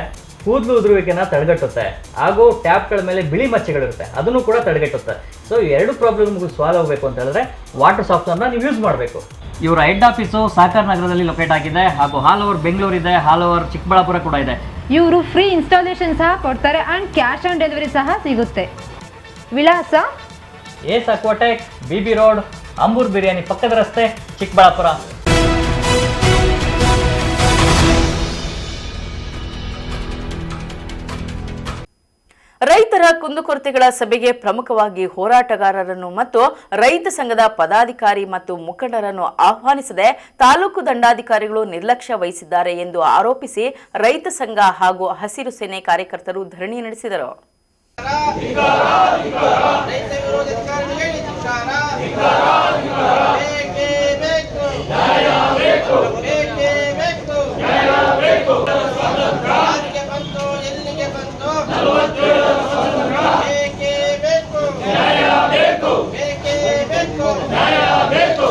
ಕೂದಲು ಉದುರುವಿಕೆನ ತಡೆಗಟ್ಟುತ್ತೆ ಹಾಗೂ ಟ್ಯಾಪ್ಗಳ ಮೇಲೆ ಬಿಳಿ ಮಚ್ಚೆಗಳಿರುತ್ತೆ, ಅದನ್ನು ಕೂಡ ತಡೆಗಟ್ಟುತ್ತೆ. ಸೊ ಈ 2 ಪ್ರಾಬ್ಲಮ್ಗೂ ಸಾಲ್ವ್ ಆಗಬೇಕು ಅಂತ ಹೇಳಿದ್ರೆ ವಾಟರ್ ಸಾಫ್ಟ್ವೇರ್ನ ನೀವು ಯೂಸ್ ಮಾಡಬೇಕು. ಇವರ ಹೆಡ್ ಆಫೀಸು ಸಾಕರ್ ನಗರದಲ್ಲಿ ಲೊಕೇಟ್ ಆಗಿದೆ ಹಾಗೂ ಆಲ್ ಓವರ್ ಬೆಂಗಳೂರು ಇದೆ, ಆಲ್ ಓವರ್ ಚಿಕ್ಕಬಳ್ಳಾಪುರ ಕೂಡ ಇದೆ. ಇವರು ಫ್ರೀ ಇನ್ಸ್ಟಾಲೇಷನ್ ಸಹ ಕೊಡ್ತಾರೆ ಆ್ಯಂಡ್ ಕ್ಯಾಶ್ ಆನ್ ಡೆಲಿವರಿ ಸಹ ಸಿಗುತ್ತೆ. ವಿಳಾಸ ಏಸ್ ಅಕ್ವಾಟೆಕ್, BB ರೋಡ್, ಅಂಬೂರ್ ಬಿರಿಯಾನಿ ಪಕ್ಕದ ರಸ್ತೆ, ಚಿಕ್ಕಬಳ್ಳಾಪುರ. ರೈತರ ಕುಂದುಕೊರತೆಗಳ ಸಭೆಗೆ ಪ್ರಮುಖವಾಗಿ ಹೋರಾಟಗಾರರನ್ನು ಮತ್ತು ರೈತ ಸಂಘದ ಪದಾಧಿಕಾರಿ ಮತ್ತು ಮುಖಂಡರನ್ನು ಆಹ್ವಾನಿಸದೆ ತಾಲೂಕು ದಂಡಾಧಿಕಾರಿಗಳು ನಿರ್ಲಕ್ಷ್ಯ ವಹಿಸಿದ್ದಾರೆ ಎಂದು ಆರೋಪಿಸಿ ರೈತ ಸಂಘ ಹಾಗೂ ಹಸಿರು ಸೇನೆ ಕಾರ್ಯಕರ್ತರು ಧರಣಿ ನಡೆಸಿದರು. ಬೇಕು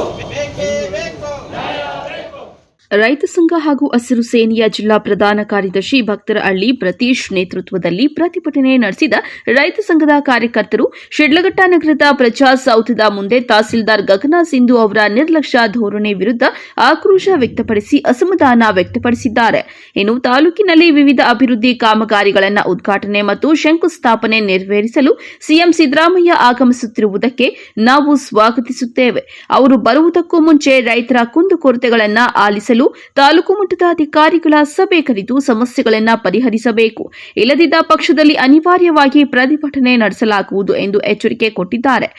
ರೈತ ಸಂಘ ಹಾಗೂ ಹಸಿರು ಸೇನೆಯ ಜಿಲ್ಲಾ ಪ್ರಧಾನ ಕಾರ್ಯದರ್ಶಿ ಭಕ್ತರಹಳ್ಳಿ ಪ್ರತೀಶ್ ನೇತೃತ್ವದಲ್ಲಿ ಪ್ರತಿಭಟನೆ ನಡೆಸಿದ ರೈತ ಸಂಘದ ಕಾರ್ಯಕರ್ತರು ಶಿಡ್ಲಘಟ್ಟ ನಗರದ ಪ್ರಜಾಸೌಧದ ಮುಂದೆ ತಹಸೀಲ್ದಾರ್ ಗಗನ ಸಿಂಧು ಅವರ ನಿರ್ಲಕ್ಷ್ಯ ಧೋರಣೆ ವಿರುದ್ಧ ಆಕ್ರೋಶ ವ್ಯಕ್ತಪಡಿಸಿ ಅಸಮಾಧಾನ ವ್ಯಕ್ತಪಡಿಸಿದ್ದಾರೆ. ಇನ್ನು ತಾಲೂಕಿನಲ್ಲಿ ವಿವಿಧ ಅಭಿವೃದ್ಧಿ ಕಾಮಗಾರಿಗಳನ್ನು ಉದ್ಘಾಟನೆ ಮತ್ತು ಶಂಕುಸ್ಥಾಪನೆ ನೆರವೇರಿಸಲು ಸಿಎಂ ಸಿದ್ದರಾಮಯ್ಯ ಆಗಮಿಸುತ್ತಿರುವುದಕ್ಕೆ ನಾವು ಸ್ವಾಗತಿಸುತ್ತೇವೆ. ಅವರು ಬರುವುದಕ್ಕೂ ಮುಂಚೆ ರೈತರ ಕುಂದುಕೊರತೆಗಳನ್ನು ಆಲಿಸಲು ತಾಲೂಕು ಮಟ್ಟದ ಅಧಿಕಾರಿಗಳ ಸಭೆ ಕರೆದು ಸಮಸ್ಯೆಗಳನ್ನು ಪರಿಹರಿಸಬೇಕು. ಇಲ್ಲದಿದ್ದ ಪಕ್ಷದಲ್ಲಿ ಅನಿವಾರ್ಯವಾಗಿ ಪ್ರತಿಭಟನೆ ನಡೆಸಲಾಗುವುದು ಎಂದು ಎಚ್ಚರಿಕೆ ಕೊಟ್ಟಿದ್ದಾರೆ.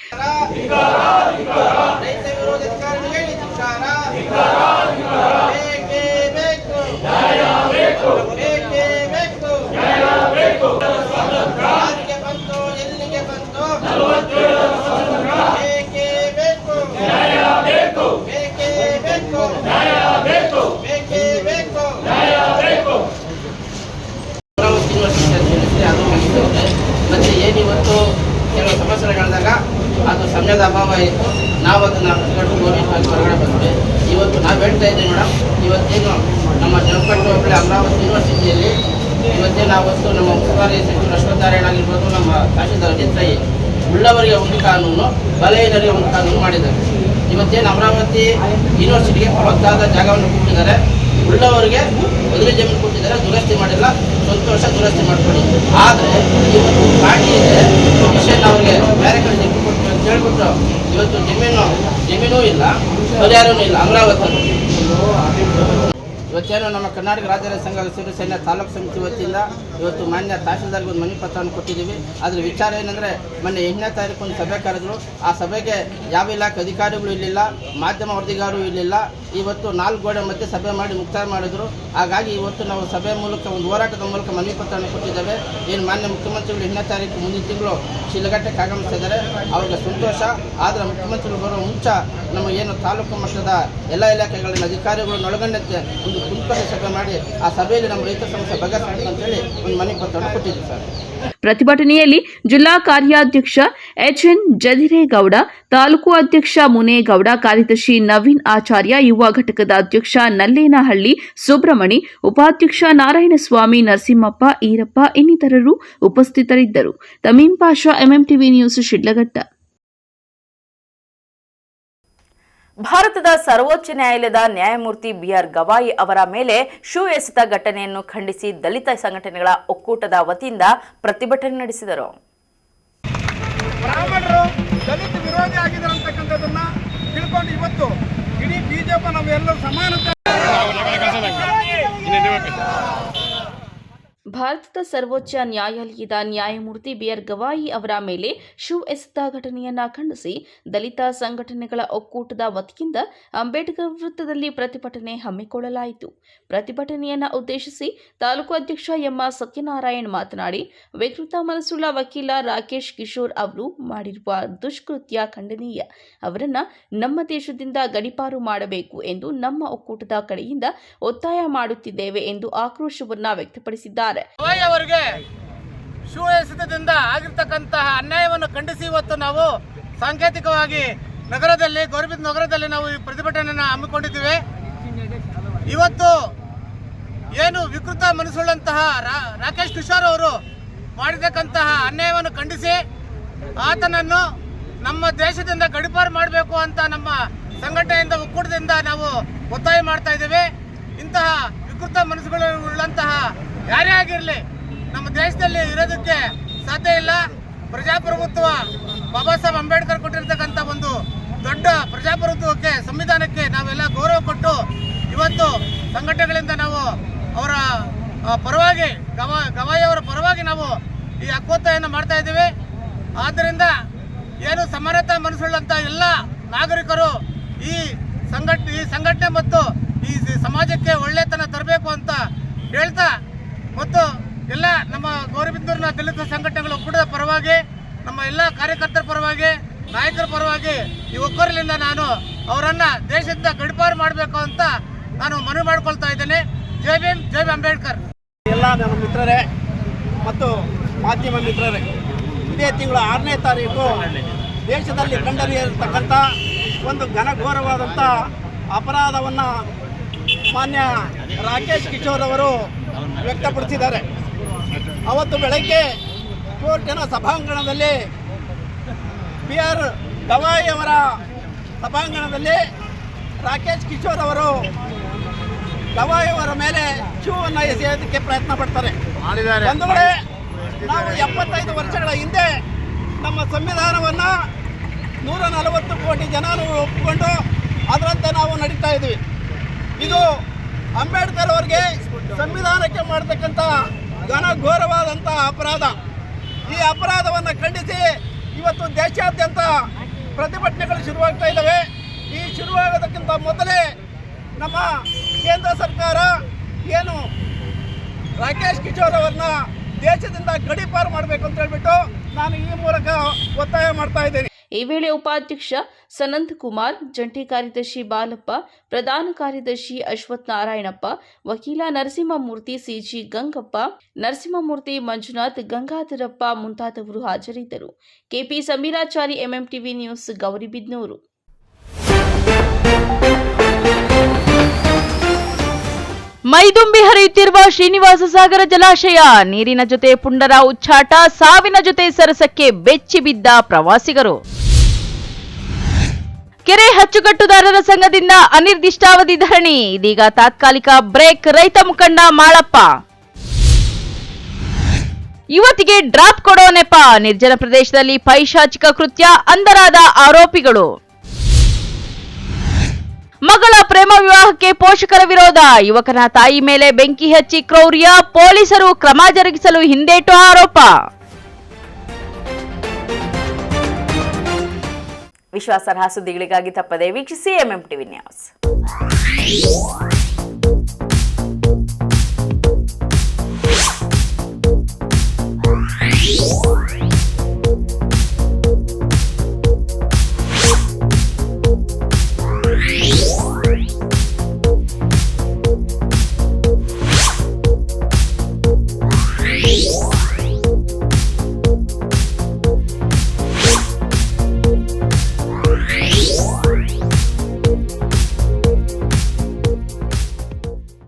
ಮತ್ತು ಏನಿವತ್ತು ಕೆಲವು ಸಮಸ್ಯೆಗಳಿದಾಗ ಅದು ಸಮಯದ ಅಭಾವ ಇತ್ತು. ನಾವು ಅದನ್ನು ಗೌರವಿಸವಾಗಿ ಹೊರಗಡೆ ಬಂದ್ವಿ. ಇವತ್ತು ನಾವು ಹೇಳ್ತಾ ಇದ್ದೀವಿ ಮೇಡಮ್, ಇವತ್ತೇನು ನಮ್ಮ ಜಮಖಂಡಿ ಹೋಬಳಿ ಅಮರಾವತಿ ಯೂನಿವರ್ಸಿಟಿಯಲ್ಲಿ ಇವತ್ತೇನು ಆವತ್ತು ನಮ್ಮ ಉಸ್ತುವಾರಿ ಸಚಿವರು ಅಶ್ವತ್ಥನಾರಾಯಣ ಆಗಿರ್ಬೋದು, ನಮ್ಮ ತಹಶೀಲ್ದಾರ್ ಅಜಿತ್ ರೈ ಉಳ್ಳವರಿಗೆ ಒಂದು ಕಾನೂನು, ಬಲಹೀನರಿಗೆ ಒಂದು ಕಾನೂನು ಮಾಡಿದ್ದಾರೆ. ಇವತ್ತೇನು ಅಮರಾವತಿ ಯೂನಿವರ್ಸಿಟಿಗೆ ಫಲವತ್ತಾದ ಜಾಗವನ್ನು ಕೊಟ್ಟಿದ್ದಾರೆ, ಉಳ್ಳವರಿಗೆ ಬದಲಿ ಜಮೀನು ಕೊಟ್ಟಿದ್ದಾರೆ, ದುರಸ್ತಿ ಮಾಡಿಲ್ಲ, ಸಂತೋಷ, ದುರಸ್ತಿ ಮಾಡ್ಕೊಳ್ಳಿ. ಆದರೆ ಇವತ್ತು ಪಾರ್ಟಿ ಇದೆ ವಿಷಯ ಅವರಿಗೆ ಬೇರೆ ಕಡೆ ಜಮೀನು ಕೊಟ್ಟು ಅಂತ ಹೇಳ್ಬಿಟ್ಟು ಇವತ್ತು ಜಮೀನೂ ಇಲ್ಲ, ಪರಿಹಾರವೂ ಇಲ್ಲ ಅಮರಾವತಿ. ಇವತ್ತೇನು ನಮ್ಮ ಕರ್ನಾಟಕ ರಾಜ್ಯ ರೈತ ಸಂಘ ಹಸಿರು ಸೇನೆ ತಾಲೂಕು ಸಮಿತಿ ವತಿಯಿಂದ ಇವತ್ತು ಮಾನ್ಯ ತಹಶೀಲ್ದಾರ್ಗೆ ಒಂದು ಮನವಿ ಪತ್ರವನ್ನು ಕೊಟ್ಟಿದ್ದೀವಿ. ಅದರ ವಿಚಾರ ಏನಂದರೆ, ಮೊನ್ನೆ 8ನೇ ತಾರೀಕು ಒಂದು ಸಭೆ ಕರೆದ್ರು. ಆ ಸಭೆಗೆ ಯಾವ ಇಲಾಖೆ ಅಧಿಕಾರಿಗಳು ಇರಲಿಲ್ಲ, ಮಾಧ್ಯಮ ವರದಿಗಾರರು ಇರಲಿಲ್ಲ. ಇವತ್ತು 4 ಗೋಡೆ ಮಧ್ಯೆ ಸಭೆ ಮಾಡಿ ಮುಕ್ತಾಯ ಮಾಡಿದ್ರು. ಹಾಗಾಗಿ ಇವತ್ತು ನಾವು ಸಭೆ ಮೂಲಕ ಒಂದು ಹೋರಾಟದ ಮೂಲಕ ಮನವಿ ಪತ್ರವನ್ನು ಕೊಟ್ಟಿದ್ದೇವೆ. ಏನು ಮಾನ್ಯ ಮುಖ್ಯಮಂತ್ರಿಗಳು 8ನೇ ತಾರೀಕು ಮುಂದಿನ ತಿಂಗಳು ಶಿಡ್ಲಘಟ್ಟಕ್ಕೆ ಆಗಮಿಸ್ತಿದ್ದಾರೆ, ಅವ್ರಿಗೆ ಸಂತೋಷ. ಆದರೆ ಮುಖ್ಯಮಂತ್ರಿಗಳು ಬರೋ ಮುಂಚೆ ನಮ್ಮ ಏನು ತಾಲೂಕು ಮಟ್ಟದ ಎಲ್ಲ ಇಲಾಖೆಗಳಿನ ಅಧಿಕಾರಿಗಳನ್ನು ಒಳಗೊಂಡಂತೆ ಒಂದು ಕುಂದುಕೊರತೆ ಸಭೆ ಮಾಡಿ ಆ ಸಭೆಯಲ್ಲಿ ನಮ್ಮ ರೈತ ಸಮಸ್ಯೆ ಬಗೆಹರಿಸಬೇಕು ಅಂತೇಳಿ ಒಂದು ಮನವಿ ಪತ್ರವನ್ನು ಕೊಟ್ಟಿದ್ದೀವಿ ಸರ್. ಪ್ರತಿಭಟನೆಯಲ್ಲಿ ಜಿಲ್ಲಾ ಕಾರ್ಯಾಧ್ಯಕ್ಷ ಎಚ್ಎನ್ ಜದಿರೇಗೌಡ, ತಾಲೂಕು ಅಧ್ಯಕ್ಷ ಮುನೇಗೌಡ, ಕಾರ್ಯದರ್ಶಿ ನವೀನ್ ಆಚಾರ್ಯ, ಯುವ ಘಟಕದ ಅಧ್ಯಕ್ಷ ನಲ್ಲೇನಹಳ್ಳಿ ಸುಬ್ರಮಣಿ, ಉಪಾಧ್ಯಕ್ಷ ನಾರಾಯಣಸ್ವಾಮಿ, ನರಸಿಂಹಪ್ಪ, ಈರಪ್ಪ ಇನ್ನಿತರರು ಉಪಸ್ಥಿತರಿದ್ದರು. ತಮೀಂ ಪಾಷಾ, ಎಂಎಂಟಿವಿ ನ್ಯೂಸ್, ಶಿಡ್ಲಘಟ್ಟ. ಭಾರತದ ಸರ್ವೋಚ್ಚ ನ್ಯಾಯಾಲಯದ ನ್ಯಾಯಮೂರ್ತಿ ಬಿಆರ್ ಗವಾಯಿ ಅವರ ಮೇಲೆ ಶೂ ಎಸೆತ ಘಟನೆಯನ್ನು ಖಂಡಿಸಿ ದಲಿತ ಸಂಘಟನೆಗಳ ಒಕ್ಕೂಟದ ವತಿಯಿಂದ ಪ್ರತಿಭಟನೆ ನಡೆಸಿದರು. ಬ್ರಾಹ್ಮಣರು ದಲಿತ ವಿರೋಧಿ ಆಗಿದ್ದಾರೆ ಅಂತಕ್ಕಂಥದ್ದನ್ನ ತಿಳ್ಕೊಂಡು ಇವತ್ತು ಇಡೀ ಬಿಜೆಪಿ ನಾವೆಲ್ಲರೂ ಸಮಾನತೆ. ಭಾರತದ ಸರ್ವೋಚ್ಚ ನ್ಯಾಯಾಲಯದ ನ್ಯಾಯಮೂರ್ತಿ ಬಿಆರ್ ಗವಾಯಿ ಅವರ ಮೇಲೆ ಶೂ ಎಸೆತ ಘಟನೆಯನ್ನು ಖಂಡಿಸಿ ದಲಿತ ಸಂಘಟನೆಗಳ ಒಕ್ಕೂಟದ ವತಿಯಿಂದ ಅಂಬೇಡ್ಕರ್ ವೃತ್ತದಲ್ಲಿ ಪ್ರತಿಭಟನೆ ಹಮ್ಮಿಕೊಳ್ಳಲಾಯಿತು. ಪ್ರತಿಭಟನೆಯನ್ನು ಉದ್ದೇಶಿಸಿ ತಾಲೂಕು ಅಧ್ಯಕ್ಷ ಎಂಆರ್ ಸತ್ಯನಾರಾಯಣ್ ಮಾತನಾಡಿ, ವಿಕೃತ ಮನಸ್ಸುಳ್ಳ ವಕೀಲ ರಾಕೇಶ್ ಕಿಶೋರ್ ಅವರು ಮಾಡಿರುವ ದುಷ್ಕೃತ್ಯ ಖಂಡನೀಯ. ಅವರನ್ನು ನಮ್ಮ ದೇಶದಿಂದ ಗಡೀಪಾರು ಮಾಡಬೇಕು ಎಂದು ನಮ್ಮ ಒಕ್ಕೂಟದ ಕಡೆಯಿಂದ ಒತ್ತಾಯ ಮಾಡುತ್ತಿದ್ದೇವೆ ಎಂದು ಆಕ್ರೋಶವನ್ನು ವ್ಯಕ್ತಪಡಿಸಿದ್ದಾರೆ. ಅವರಿಗೆ ಶೂ ಎಸೆತದಿಂದ ಆಗಿರ್ತಕ್ಕಂತಹ ಅನ್ಯಾಯವನ್ನು ಖಂಡಿಸಿ ಇವತ್ತು ನಾವು ಸಾಂಕೇತಿಕವಾಗಿ ನಗರದಲ್ಲಿ ಗೌರಬಿದ ನಗರದಲ್ಲಿ ನಾವು ಈ ಪ್ರತಿಭಟನೆಯನ್ನು ಹಮ್ಮಿಕೊಂಡಿದ್ದೇವೆ. ಇವತ್ತು ಏನು ವಿಕೃತ ಮನಸ್ಸುಳ್ಳಂತಹ ರಾಕೇಶ್ ಕಿಶೋರ್ ಅವರು ಮಾಡಿರ್ತಕ್ಕಂತಹ ಅನ್ಯಾಯವನ್ನು ಖಂಡಿಸಿ ಆತನನ್ನು ನಮ್ಮ ದೇಶದಿಂದ ಗಡೀಪಾರು ಮಾಡಬೇಕು ಅಂತ ನಮ್ಮ ಸಂಘಟನೆಯಿಂದ ಒಕ್ಕೂಟದಿಂದ ನಾವು ಒತ್ತಾಯ ಮಾಡ್ತಾ ಇದ್ದೇವೆ. ಇಂತಹ ವಿಕೃತ ಮನಸ್ಸುಗಳು ಉಳ್ಳಂತಹ ಯಾರೇ ಆಗಿರಲಿ ನಮ್ಮ ದೇಶದಲ್ಲಿ ಇರೋದಕ್ಕೆ ಸಾಧ್ಯ ಇಲ್ಲ. ಪ್ರಜಾಪ್ರಭುತ್ವ ಬಾಬಾ ಸಾಹೇಬ್ ಅಂಬೇಡ್ಕರ್ ಕೊಟ್ಟಿರ್ತಕ್ಕಂಥ ಒಂದು ದೊಡ್ಡ ಪ್ರಜಾಪ್ರಭುತ್ವಕ್ಕೆ, ಸಂವಿಧಾನಕ್ಕೆ ನಾವೆಲ್ಲ ಗೌರವ ಕೊಟ್ಟು ಇವತ್ತು ಸಂಘಟನೆಗಳಿಂದ ನಾವು ಅವರ ಪರವಾಗಿ ಗವಾಯಿ ಅವರ ಪರವಾಗಿ ನಾವು ಈ ಹಕ್ಕೊತ್ತಾಯನ್ನು ಮಾಡ್ತಾ ಇದ್ದೀವಿ. ಆದ್ದರಿಂದ ಏನು ಸಮಾನತಾ ಮನಸ್ಸುಳ್ಳಂಥ ಎಲ್ಲ ನಾಗರಿಕರು ಈ ಸಂಘಟನೆ ಮತ್ತು ಈ ಸಮಾಜಕ್ಕೆ ಒಳ್ಳೆತನ ತರಬೇಕು ಅಂತ ಹೇಳ್ತಾ, ಮತ್ತು ಎಲ್ಲ ನಮ್ಮ ಗೌರಿಬಿದನೂರಿನ ದಲಿತ ಸಂಘಟನೆಗಳ ಒಕ್ಕೂಟದ ಪರವಾಗಿ, ನಮ್ಮ ಎಲ್ಲ ಕಾರ್ಯಕರ್ತರ ಪರವಾಗಿ, ನಾಯಕರ ಪರವಾಗಿ ಈ ಒಕ್ಕೂಟದಿಂದ ನಾನು ಅವರನ್ನು ದೇಶದಿಂದ ಗಡೀಪಾರು ಮಾಡಬೇಕು ಅಂತ ನಾನು ಮನವಿ ಮಾಡಿಕೊಳ್ತಾ ಇದ್ದೇನೆ. ಜೈ ಭೀಮ್, ಜೈ ಅಂಬೇಡ್ಕರ್. ಎಲ್ಲ ನನ್ನ ಮಿತ್ರರೇ ಮತ್ತು ಮಾಧ್ಯಮ ಮಿತ್ರರೇ, ಇದೇ ತಿಂಗಳ 6ನೇ ತಾರೀಕು ದೇಶದಲ್ಲಿ ಕಂಡರಿಯತಕ್ಕಂಥ ಒಂದು ಘನಘೋರವಾದಂಥ ಅಪರಾಧವನ್ನು ಮಾನ್ಯ ರಾಕೇಶ್ ಕಿಶೋರ್ ಅವರು ವ್ಯಕ್ತಪಡಿಸಿದ್ದಾರೆ. ಅವತ್ತು ಬೆಳಗ್ಗೆ ಕೋರ್ಟಿನ ಸಭಾಂಗಣದಲ್ಲಿ PR ಗವಾಯಿ ಅವರ ಸಭಾಂಗಣದಲ್ಲಿ ರಾಕೇಶ್ ಕಿಶೋರ್ ಅವರು ಗವಾಯಿ ಅವರ ಮೇಲೆ ಶೂವನ್ನು ಎಸೆಯೋದಕ್ಕೆ ಪ್ರಯತ್ನ ಪಡ್ತಾರೆ. ಒಂದು ವೇಳೆ ನಾವು 75 ವರ್ಷಗಳ ಹಿಂದೆ ನಮ್ಮ ಸಂವಿಧಾನವನ್ನು 140 ಕೋಟಿ ಜನರು ಒಪ್ಪಿಕೊಂಡು ಅದರಂತೆ ನಾವು ನಡೀತಾ ಇದ್ವಿ. ಇದು ಅಂಬೇಡ್ಕರ್ ಅವರಿಗೆ ಸಂವಿಧಾನಕ್ಕೆ ಮಾಡತಕ್ಕಂಥ ಘನಘೋರವಾದಂಥ ಅಪರಾಧ. ಈ ಅಪರಾಧವನ್ನು ಖಂಡಿಸಿ ಇವತ್ತು ದೇಶಾದ್ಯಂತ ಪ್ರತಿಭಟನೆಗಳು ಶುರುವಾಗ್ತಾ ಇದ್ದಾವೆ. ಈ ಶುರುವಾಗೋದಕ್ಕಿಂತ ಮೊದಲೇ ನಮ್ಮ ಕೇಂದ್ರ ಸರ್ಕಾರ ಏನು ರಾಕೇಶ್ ಕಿಶೋರ್ ಅವರನ್ನ ದೇಶದಿಂದ ಗಡೀಪಾರು ಮಾಡಬೇಕು ಅಂತ ಹೇಳ್ಬಿಟ್ಟು ನಾನು ಈ ಮೂಲಕ ಒತ್ತಾಯ ಮಾಡ್ತಾ ಇದ್ದೇನೆ. ಈ ವೇಳೆ ಉಪಾಧ್ಯಕ್ಷ ಸನಂತ್ ಕುಮಾರ್, ಜಂಟಿ ಕಾರ್ಯದರ್ಶಿ ಬಾಲಪ್ಪ, ಪ್ರಧಾನ ಕಾರ್ಯದರ್ಶಿ ಅಶ್ವಥ್ ನಾರಾಯಣಪ್ಪ, ವಕೀಲ ನರಸಿಂಹಮೂರ್ತಿ, ಸಿಜಿ ಗಂಗಪ್ಪ, ನರಸಿಂಹಮೂರ್ತಿ, ಮಂಜುನಾಥ್, ಗಂಗಾಧರಪ್ಪ ಮುಂತಾದವರು ಹಾಜರಿದ್ದರು. KP Sameerachari, MMTV news, Gauribidanur. ಮೈದುಂಬಿ ಹರಿಯುತ್ತಿರುವ ಶ್ರೀನಿವಾಸ ಸಾಗರ ಜಲಾಶಯ, ನೀರಿನ ಜೊತೆ ಪುಂಡರ ಉಚ್ಚಾಟ, ಸಾವಿನ ಜೊತೆ ಸರಸಕ್ಕೆ ಬೆಚ್ಚಿ ಬಿದ್ದ ಪ್ರವಾಸಿಗರು. ಕೆರೆ ಅಚ್ಚುಕಟ್ಟುದಾರರ ಸಂಘದಿಂದ ಅನಿರ್ದಿಷ್ಟಾವಧಿ ಧರಣಿ, ಇದೀಗ ತಾತ್ಕಾಲಿಕ ಬ್ರೇಕ್. ರೈತ ಮುಖಂಡ ಮಾಳಪ್ಪ. ಯುವತಿಗೆ ಡ್ರಾಪ್ ಕೊಡೋ ನೆಪ, ನಿರ್ಜನ ಪ್ರದೇಶದಲ್ಲಿ ಪೈಶಾಚಿಕ ಕೃತ್ಯ, ಅಂಧರಾದ ಆರೋಪಿಗಳು. ಮಗಳ ಪ್ರೇಮ ವಿವಾಹಕ್ಕೆ ಪೋಷಕರ ವಿರೋಧ, ಯುವಕನ ತಾಯಿ ಮೇಲೆ ಬೆಂಕಿ ಹಚ್ಚಿ ಕ್ರೌರ್ಯ, ಪೊಲೀಸರು ಕ್ರಮ ಜರುಗಿಸಲು ಹಿಂದೇಟು ಆರೋಪ. ವಿಶ್ವಾಸಾರ್ಹ ಸುದ್ದಿಗಳಿಗಾಗಿ ತಪ್ಪದೆ ವೀಕ್ಷಿಸಿ MMTV ನ್ಯೂಸ್.